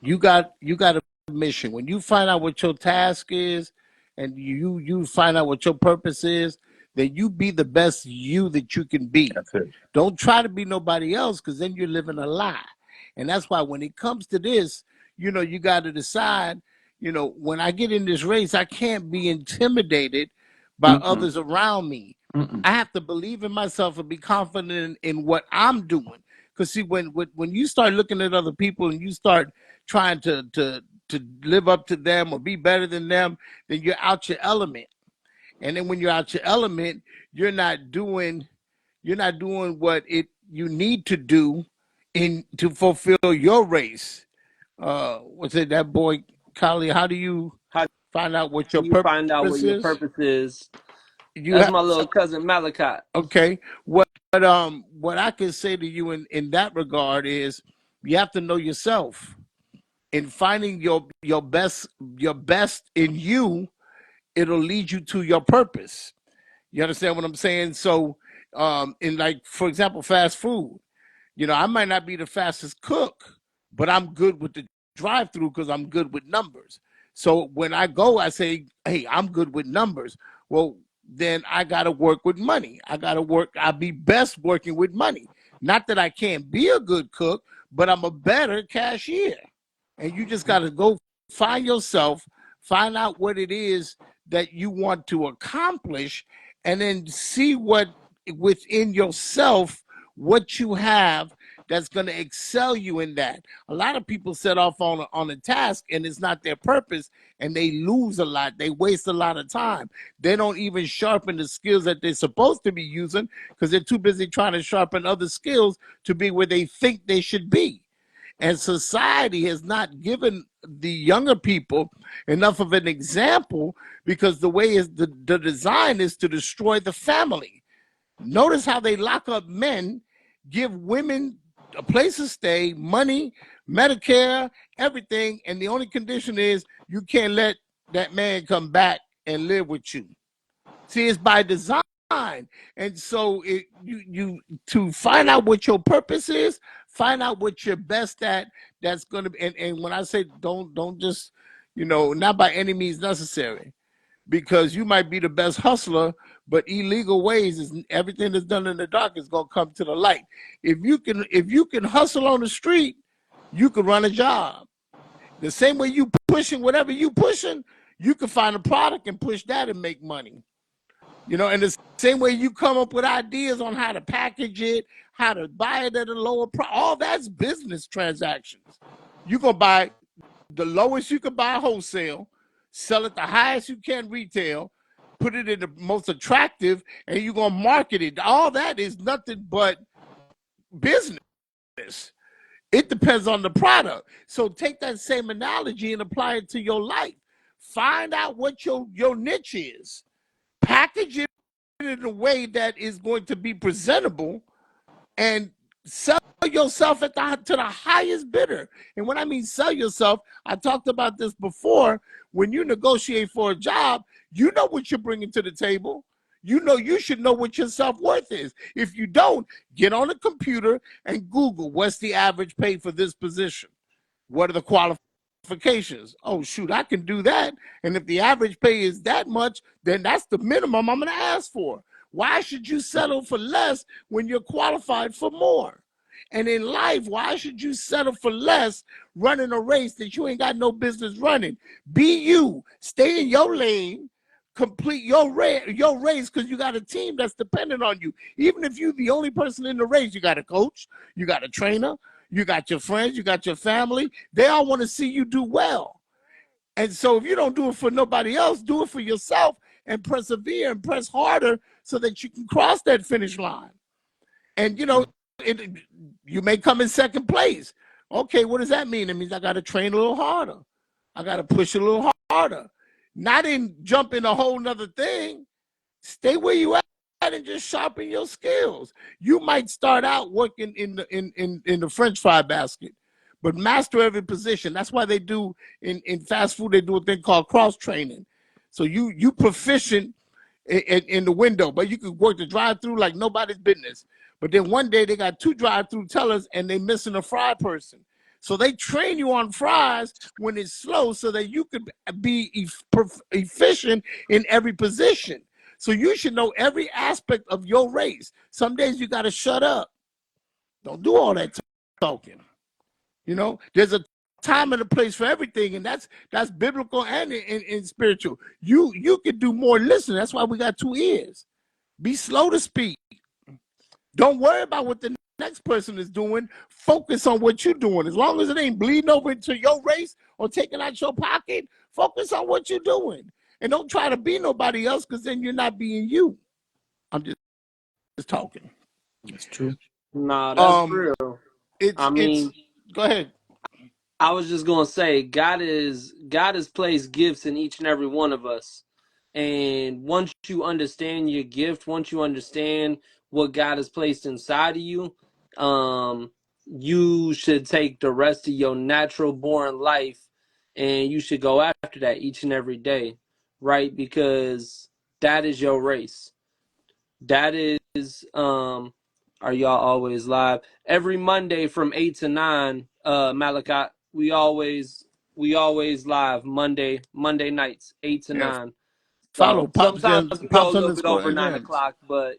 You got a mission. When you find out what your task is, and you find out what your purpose is, then you be the best you that you can be. That's it. Don't try to be nobody else, because then you're living a lie. And that's why when it comes to this, you got to decide, when I get in this race, I can't be intimidated by others around me. I have to believe in myself and be confident in what I'm doing. Because see, when you start looking at other people and you start trying to live up to them or be better than them, then you're out your element. And then when you're out your element, you're not doing what you need to do to fulfill your race. What's it, that boy Kali? How do you How find out what your do you purpose find out what your is? purpose is? You That's have my little cousin Malachi. Okay. What I can say to you in that regard is you have to know yourself. In finding your best in you, it'll lead you to your purpose. You understand what I'm saying? So in, like, for example, fast food. I might not be the fastest cook, but I'm good with the drive through because I'm good with numbers. So when I go, I say, hey, I'm good with numbers. Well, then I got to work with money. I'll be best working with money. Not that I can't be a good cook, but I'm a better cashier. And you just got to go find yourself, find out what it is that you want to accomplish, and then see what within yourself, what you have that's going to excel you in that. A lot of people set off on a task and it's not their purpose, and they lose a lot. They waste a lot of time. They don't even sharpen the skills that they're supposed to be using because they're too busy trying to sharpen other skills to be where they think they should be. And society has not given the younger people enough of an example, because the way is the design is to destroy the family. Notice how they lock up men, give women a place to stay, money, Medicare, everything, and the only condition is you can't let that man come back and live with you. See, it's by design. And so you to find out what your purpose is, find out what you're best at. That's gonna be, and when I say don't just, not by any means necessary, because you might be the best hustler, but illegal ways is everything that's done in the dark is gonna come to the light. If you can hustle on the street, you can run a job. The same way you pushing whatever you pushing, you can find a product and push that and make money. And the same way you come up with ideas on how to package it, how to buy it at a lower price, all that's business transactions. You can buy the lowest you can buy wholesale, sell it the highest you can retail, put it in the most attractive, and you're going to market it. All that is nothing but business. It depends on the product. So take that same analogy and apply it to your life. Find out what your niche is. Package it in a way that is going to be presentable, and sell yourself to the highest bidder. And when I mean sell yourself, I talked about this before. When you negotiate for a job, you know what you're bringing to the table. You should know what your self-worth is. If you don't, get on a computer and Google what's the average pay for this position. What are the qualifications? Oh, shoot, I can do that. And if the average pay is that much, then that's the minimum I'm going to ask for. Why should you settle for less when you're qualified for more? And in life, why should you settle for less running a race that you ain't got no business running? Be you. Stay in your lane. Complete your race, because you got a team that's dependent on you. Even if you're the only person in the race, you got a coach, you got a trainer, you got your friends, you got your family. They all want to see you do well. And so if you don't do it for nobody else, do it for yourself and persevere and press harder so that you can cross that finish line. And, you may come in second place. Okay, what does that mean? It means I got to train a little harder. I got to push a little harder. Not in jumping a whole nother thing. Stay where you at and just sharpen your skills. You might start out working in the French fry basket, but master every position. That's why they do in fast food, they do a thing called cross training. So you proficient in the window, but you can work the drive-through like nobody's business. But then one day they got 2 drive-through tellers and they missing a fry person. So they train you on fries when it's slow so that you can be efficient in every position. So you should know every aspect of your race. Some days you got to shut up. Don't do all that talking. There's a time and a place for everything, and that's biblical and spiritual. You can do more listening. That's why we got 2 ears. Be slow to speak. Don't worry about what the next person is doing. Focus on what you're doing. As long as it ain't bleeding over into your race or taking out your pocket, focus on what you're doing. And don't try to be nobody else, because then you're not being you. I'm just talking. That's true. Nah, that's real. It's go ahead. I was just gonna say, God has placed gifts in each and every one of us, and once you understand your gift, once you understand what God has placed inside of you, you should take the rest of your natural born life, and you should go after that each and every day, right? Because that is your race. That is are y'all always live? Every Monday from 8 to 9, Malachi, we always live Monday nights, 8 to 9. Follow So Pops sometimes Gems, we go a Pops little bit underscore over 9 events. o'clock, but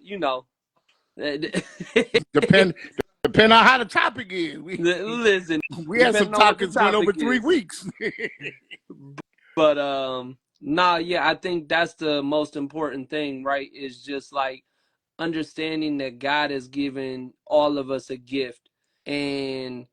Depend on how the topic is. listen, We had some depending on what the topics went over topic 3 is. weeks. But nah, yeah, I think that's the most important thing, right? Is just like understanding that God has given all of us a gift, and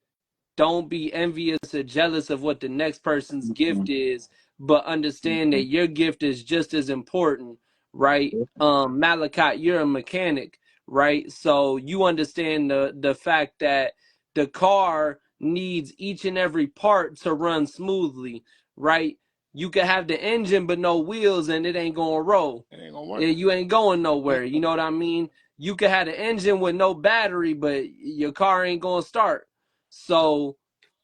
don't be envious or jealous of what the next person's gift is, but understand that your gift is just as important, right? Malachi, you're a mechanic, right? So you understand the fact that the car needs each and every part to run smoothly, right? You can have the engine but no wheels and it ain't gonna roll. It ain't gonna work. You ain't going nowhere. You know what I mean? You can have the engine with no battery, but your car ain't gonna start. So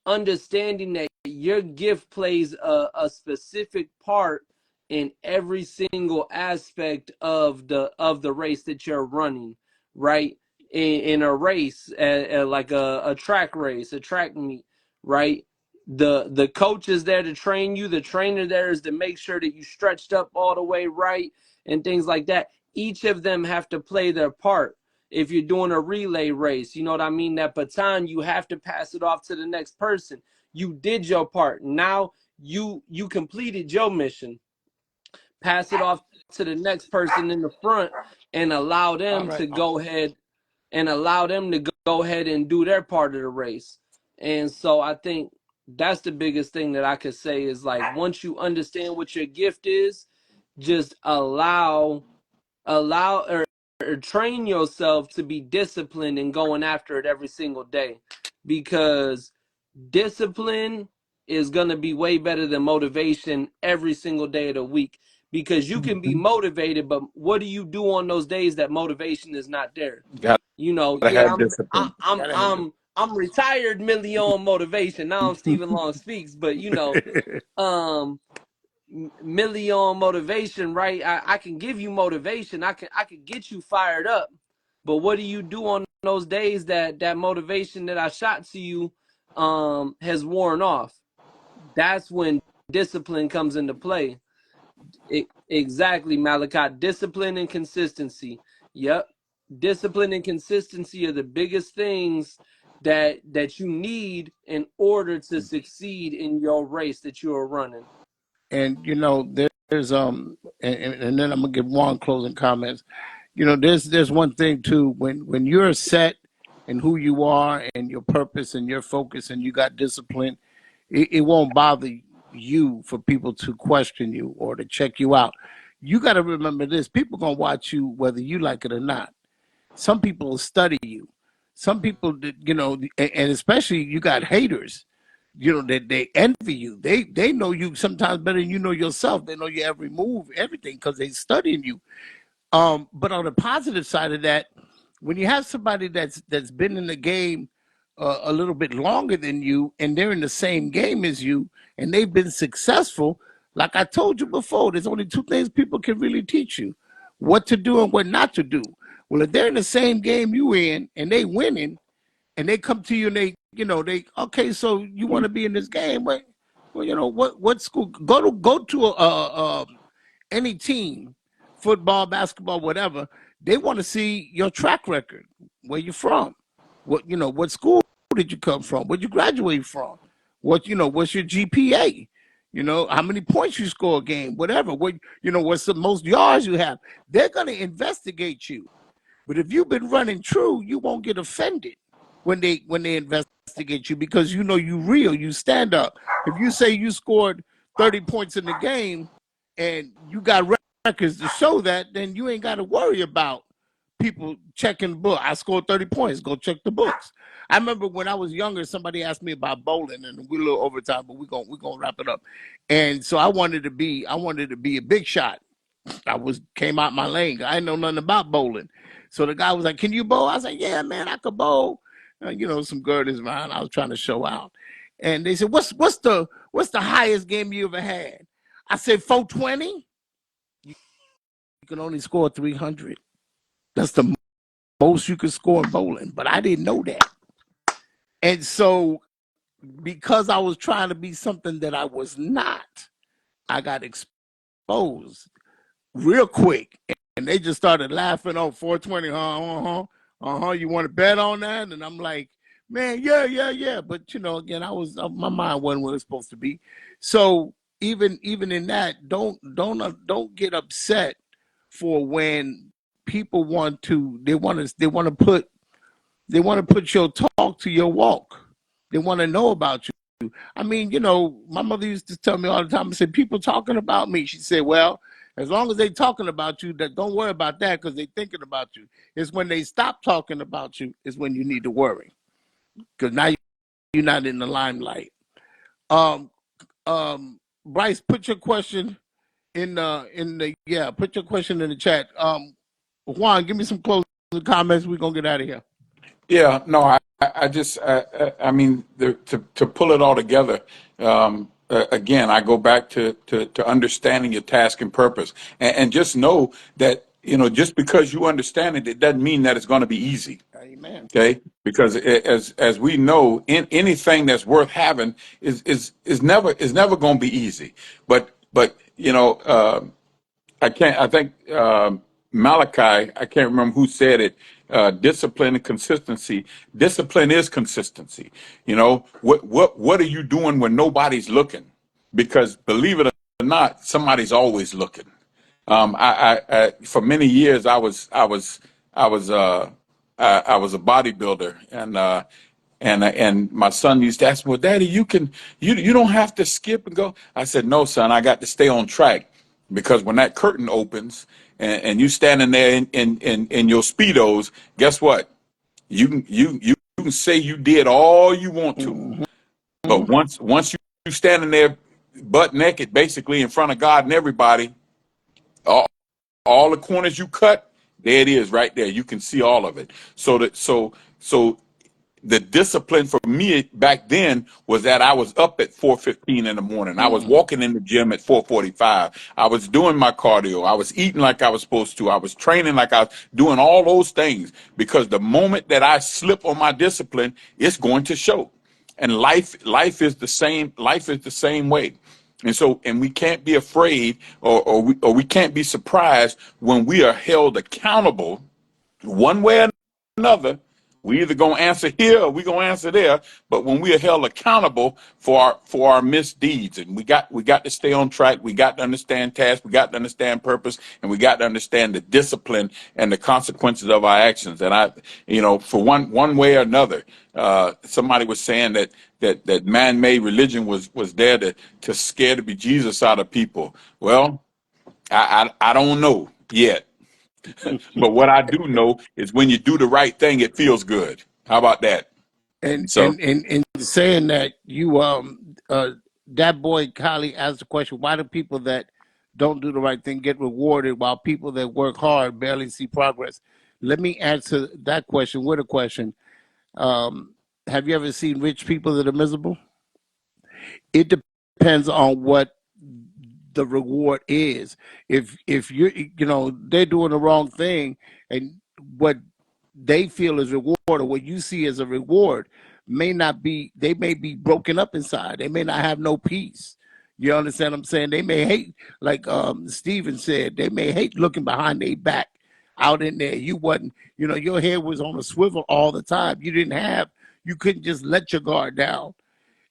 understanding that your gift plays a specific part in every single aspect of the race that you're running, right? In a race, like a track race, a track meet, right? The coach is there to train you. The trainer there is to make sure that you stretched up all the way right and things like that. Each of them have to play their part. If you're doing a relay race, you know what I mean? That baton, you have to pass it off to the next person. You did your part. Now you completed your mission. Pass it off to the next person in the front and allow them to go ahead and do their part of the race. And so I think that's the biggest thing that I could say is, like, once you understand what your gift is, just allow or train yourself to be disciplined and going after it every single day, because discipline is going to be way better than motivation every single day of the week, because you can be motivated, but what do you do on those days that motivation is not there? Got You know, to yeah, have discipline. I'm retired million motivation. Now I'm Stephen Long Speaks, but you know, million motivation, right? I can give you motivation. I can get you fired up. But what do you do on those days that motivation that I shot to you has worn off? That's when discipline comes into play. Exactly, Malachi. Discipline and consistency. Yep. Discipline and consistency are the biggest things that you need in order to succeed in your race that you are running. And you know, there's and then I'm gonna give Juan closing comments. You know, there's one thing too, when you're set in who you are and your purpose and your focus and you got discipline, it won't bother you for people to question you or to check you out. You got to remember this: people gonna watch you whether you like it or not. Some people will study you. Some people, you know, and especially you got haters. You know, they envy you. They know you sometimes better than you know yourself. They know your every move, everything, because they studying you. But on the positive side of that, when you have somebody that's been in the game a little bit longer than you, and they're in the same game as you, and they've been successful, like I told you before, there's only two things people can really teach you: what to do and what not to do. Well, if they're in the same game you in, and they winning, and they come to you and they okay, so you want to be in this game, but well, you know what school? Go to any team, football, basketball, whatever. They want to see your track record, where you're from, what school did you come from, where you graduate from, what's your GPA, how many points you score a game, whatever, what's the most yards you have. They're gonna investigate you. But if you've been running true, you won't get offended when they investigate you, because you real, you stand up. If you say you scored 30 points in the game and you got records to show that, then you ain't got to worry about people checking the book. I scored 30 points. Go check the books. I remember when I was younger, somebody asked me about bowling, and we're a little over time, but we're gonna wrap it up. And so I wanted to be a big shot. Came out my lane. I didn't know nothing about bowling. So the guy was like, "Can you bowl?" I was like, "Yeah, man, I could bowl." Some girders, man. I was trying to show out. And they said, "What's the highest game you ever had?" I said, "420." You can only score 300. That's the most you could score in bowling. But I didn't know that. And so because I was trying to be something that I was not, I got exposed real quick. And they just started laughing. "Oh, 420, you want to bet on that?" And I'm like, "Man, yeah." But again, I was my mind wasn't where it's supposed to be. So even in that, don't get upset for when people want to put your talk to your walk. They want to know about you. I mean, my mother used to tell me all the time, I said, "People talking about me." She said, "Well, as long as they talking about you, that don't worry about that, because they thinking about you. It's when they stop talking about you is when you need to worry, because now you're not in the limelight." Bryce, put your question put your question in the chat. Juan, give me some closing comments. We're gonna get out of here. Yeah, no, I mean, to pull it all together, again, I go back to understanding your task and purpose, and just know that, just because you understand it, it doesn't mean that it's going to be easy. Amen. Okay, because as we know, anything that's worth having is never going to be easy. But I can't. I think Malachi. I can't remember who said it. Discipline and consistency. Discipline is consistency. What are you doing when nobody's looking? Because believe it or not, somebody's always looking. For many years, I was I was a bodybuilder, and my son used to ask me, "Well, Daddy, you don't have to skip and go." I said, "No, son, I got to stay on track, because when that curtain opens and you standing there in your speedos, guess what? You can say you did all you want to, Mm-hmm. but once you standing there butt naked, basically in front of God and everybody, all the corners you cut, there it is right there. You can see all of it. So the discipline for me back then was that I was up at 4:15 in the morning. I was Mm-hmm. walking in the gym at 4:45. I was doing my cardio. I was eating like I was supposed to. I was training like I was doing all those things, because the moment that I slip on my discipline, it's going to show. And life is the same. Life is the same way. And we can't be afraid, or we can't be surprised when we are held accountable one way or another. We either gonna answer here or we gonna answer there. But when we are held accountable for our misdeeds, and we got to stay on track. We got to understand tasks. We got to understand purpose, and we got to understand the discipline and the consequences of our actions. And for one way or another, somebody was saying that man-made religion was there to scare to be Jesus out of people. Well, I don't know yet. But what I do know is when you do the right thing, it feels good. How about that? And So and and saying that you that boy Kylie asked the question, why do people that don't do the right thing get rewarded while people that work hard barely see progress? Let me answer that question with a question. Um, have you ever seen rich people that are miserable? It depends on what the reward is. If they're doing the wrong thing, and what they feel is reward, or what you see as a reward, may not be. They may be broken up inside. They may not have no peace. You understand what I'm saying? They may hate, like Steven said, they may hate looking behind their back out in there. You wasn't, your head was on a swivel all the time. You couldn't just let your guard down.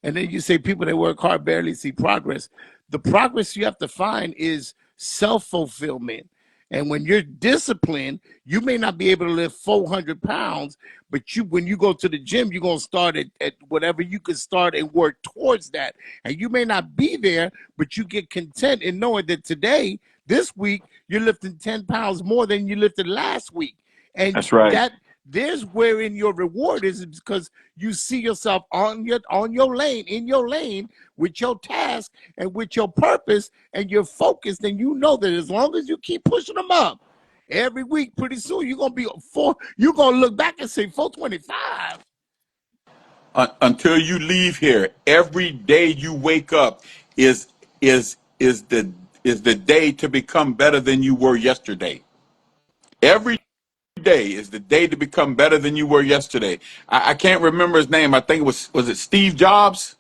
And then you say people that work hard barely see progress. The progress you have to find is self-fulfillment. And when you're disciplined, you may not be able to lift 400 pounds, but when you go to the gym, you're going to start at whatever you can start and work towards that. And you may not be there, but you get content in knowing that today, this week, you're lifting 10 pounds more than you lifted last week. And that's right. that there's wherein your reward is, because you see yourself on your lane, in your lane, with your task and with your purpose, and you're focused, and you know that as long as you keep pushing them up every week, pretty soon you're gonna look back and say 425. Until you leave here, every day you wake up is is is the is the day to become better than you were yesterday. Every day is the day to become better than you were yesterday. I can't remember his name. I think it was it Steve Jobs?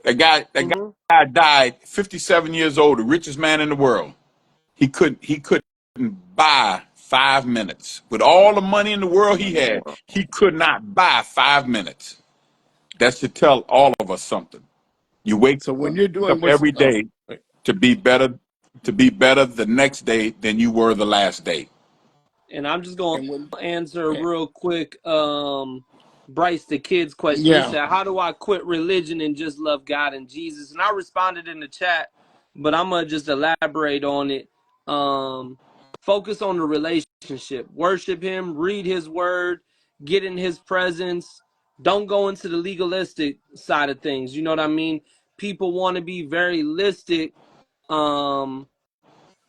That Mm-hmm. guy died 57 years old, the richest man in the world. He couldn't buy 5 minutes. With all the money in the world he had, he could not buy 5 minutes. That should tell all of us something. You wake So when you're up doing what's every day to be better, the next day than you were the last day. And I'm just gonna and when answer real quick, Bryce the kid's question. He yeah, said, "How do I quit religion and just love God and Jesus?" And I responded in the chat, but I'm gonna just elaborate on it. Focus on the relationship, worship Him, read His Word, get in His presence. Don't go into the legalistic side of things. You know what I mean? People want to be very listic. Um,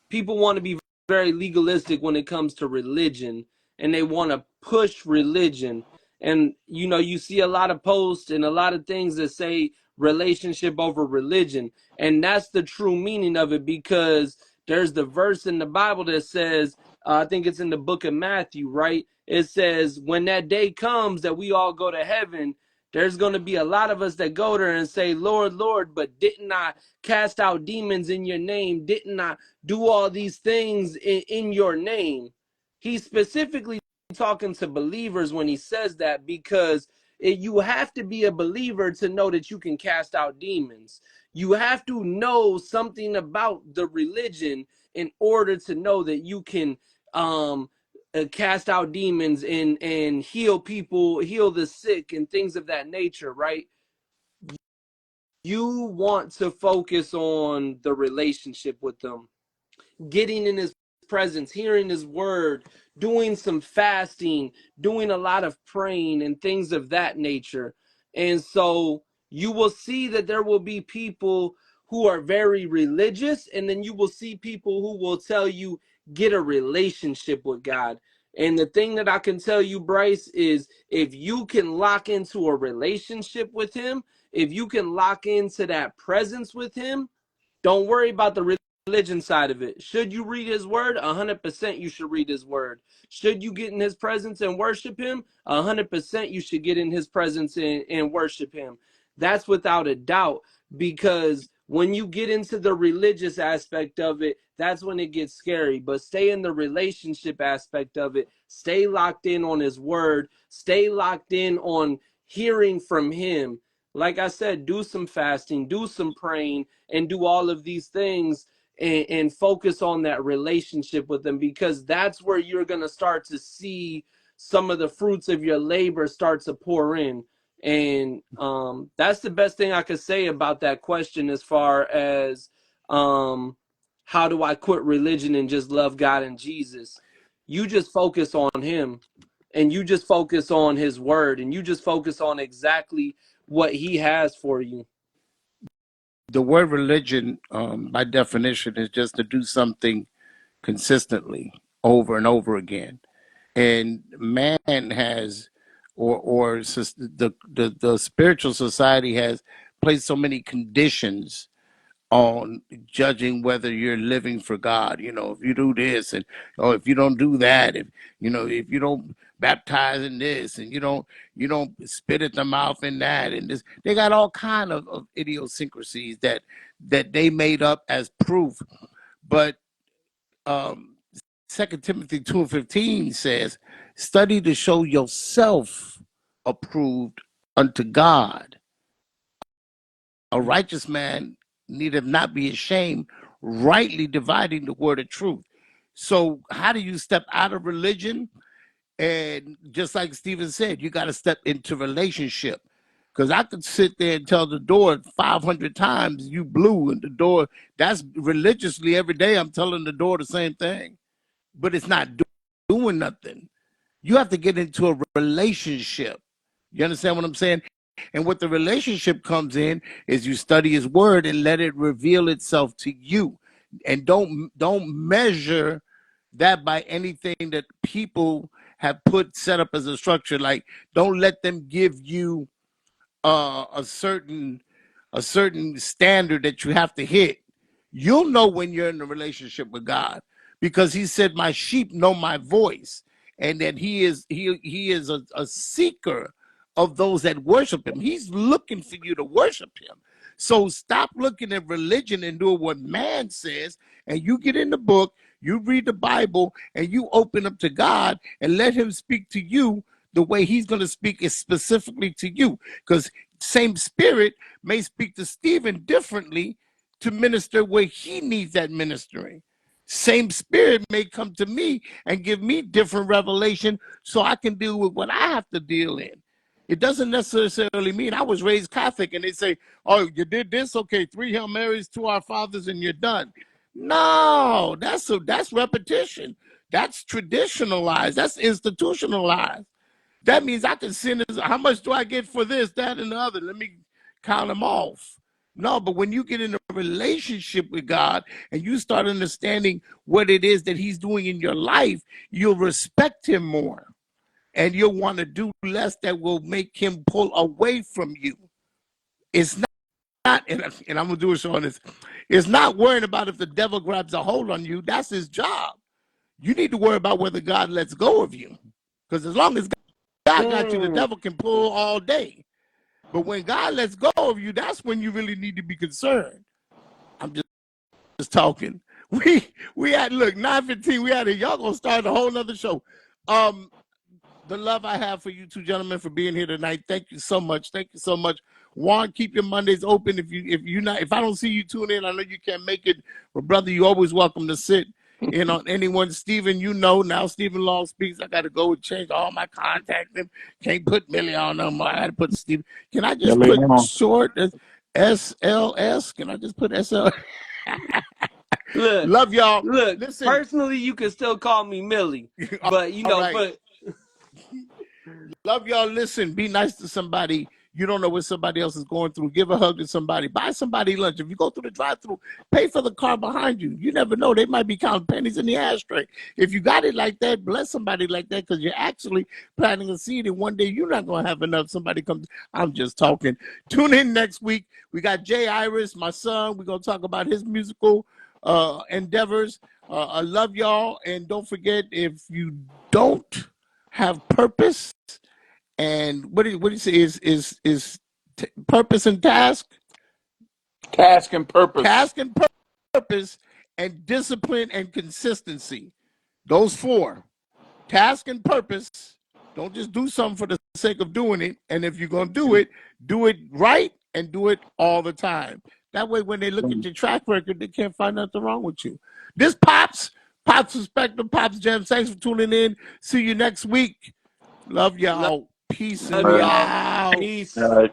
People want to be very legalistic when it comes to religion, and they want to push religion. And you see a lot of posts and a lot of things that say relationship over religion, and that's the true meaning of it, because there's the verse in the Bible that says, I think it's in the book of Matthew, right? It says, when that day comes that we all go to heaven, there's going to be a lot of us that go there and say, Lord, Lord, but didn't I cast out demons in your name? Didn't I do all these things in your name? He specifically talking to believers when he says that, because you have to be a believer to know that you can cast out demons. You have to know something about the religion in order to know that you can cast out demons and heal people, heal the sick, and things of that nature, right? You want to focus on the relationship with them, getting in his presence, hearing his word, doing some fasting, doing a lot of praying and things of that nature. And so you will see that there will be people who are very religious, and then you will see people who will tell you, get a relationship with God. And the thing that I can tell you, Bryce, is if you can lock into a relationship with him, if you can lock into that presence with him, don't worry about the religion side of it. Should you read his word? 100% you should read his word. Should you get in his presence and worship him? 100% you should get in his presence and worship him. That's without a doubt, because when you get into the religious aspect of it, that's when it gets scary. But stay in the relationship aspect of it. Stay locked in on his word. Stay locked in on hearing from him. Like I said, do some fasting, do some praying, and do all of these things, and focus on that relationship with them, because that's where you're going to start to see some of the fruits of your labor start to pour in. And that's the best thing I could say about that question, as far as how do I quit religion and just love God and Jesus. You just focus on him, and you just focus on his word, and you just focus on exactly what he has for you. The word religion, by definition, is just to do something consistently over and over again. And man has, or the spiritual society has placed so many conditions on judging whether you're living for God. If you do this, and or if you don't do that, if you don't baptize in this, and you don't spit at the mouth in that, and this, they got all kind of idiosyncrasies that they made up as proof. But um 2 Timothy 2:15 says, study to show yourself approved unto God, a righteous man needeth not be ashamed, rightly dividing the word of truth. So how do you step out of religion? And just like Stephen said, you got to step into relationship. Because I could sit there and tell the door 500 times you blew, and the door, that's religiously every day I'm telling the door the same thing, but it's not doing nothing. You have to get into a relationship. You understand what I'm saying? And what the relationship comes in is you study his word and let it reveal itself to you. And don't measure that by anything that people have set up as a structure. Like, don't let them give you a certain standard that you have to hit. You'll know when you're in a relationship with God, because he said, my sheep know my voice, and that he is a seeker of those that worship him. He's looking for you to worship him. So stop looking at religion and doing what man says, and you get in the book, you read the Bible, and you open up to God and let him speak to you the way he's going to speak is specifically to you. Because same spirit may speak to Stephen differently to minister where he needs that ministering. Same spirit may come to me and give me different revelation so I can deal with what I have to deal in. It doesn't necessarily mean, I was raised Catholic and they say, oh, you did this? Okay, 3 Hail Marys, 2 Our Fathers, and you're done. No, that's repetition. That's traditionalized. That's institutionalized. That means I can send this. How much do I get for this, that, and the other? Let me count them off. No, but when you get in a relationship with God and you start understanding what it is that he's doing in your life, you'll respect him more. and you'll want to do less that will make him pull away from you. It's not, and I'm gonna do a show on this. It's not worrying about if the devil grabs a hold on you. That's his job. You need to worry about whether God lets go of you, because as long as God got you, the devil can pull all day. But when God lets go of you, that's when you really need to be concerned. I'm just talking. We had, look, 9:15. We had it. Y'all gonna start a whole nother show. The love I have for you two gentlemen for being here tonight. Thank you so much. Thank you so much. Juan, keep your Mondays open. If I don't see you tune in, I know you can't make it. But brother, you're always welcome to sit in on anyone. Stephen, now Stephen Long speaks. I gotta go and change all my contact. Can't put Millie on them. I gotta put Stephen. Can I just put short SLS? Can I just put SL? Look, Love y'all. Look, Listen. personally, you can still call me Millie, but right. Love y'all. Listen, be nice to somebody. You don't know what somebody else is going through. Give a hug to somebody. Buy somebody lunch. If you go through the drive-through, pay for the car behind you. You never know. They might be counting pennies in the ashtray. If you got it like that, bless somebody like that, because you're actually planting a seed, and one day you're not going to have enough. Somebody comes. I'm just talking. Tune in next week. We got Jay Iris, my son. We're going to talk about his musical endeavors. I love y'all. And don't forget, if you don't have purpose, and what do you say is purpose and task? Task and purpose. Task and purpose, and discipline and consistency. Those four. Task and purpose. Don't just do something for the sake of doing it. And if you're going to do it right and do it all the time. That way, when they look at your track record, they can't find nothing wrong with you. This Pops Perspective, Pops Jam. Thanks for tuning in. See you next week. Love y'all. Peace and love y'all. y'all. Peace. All right.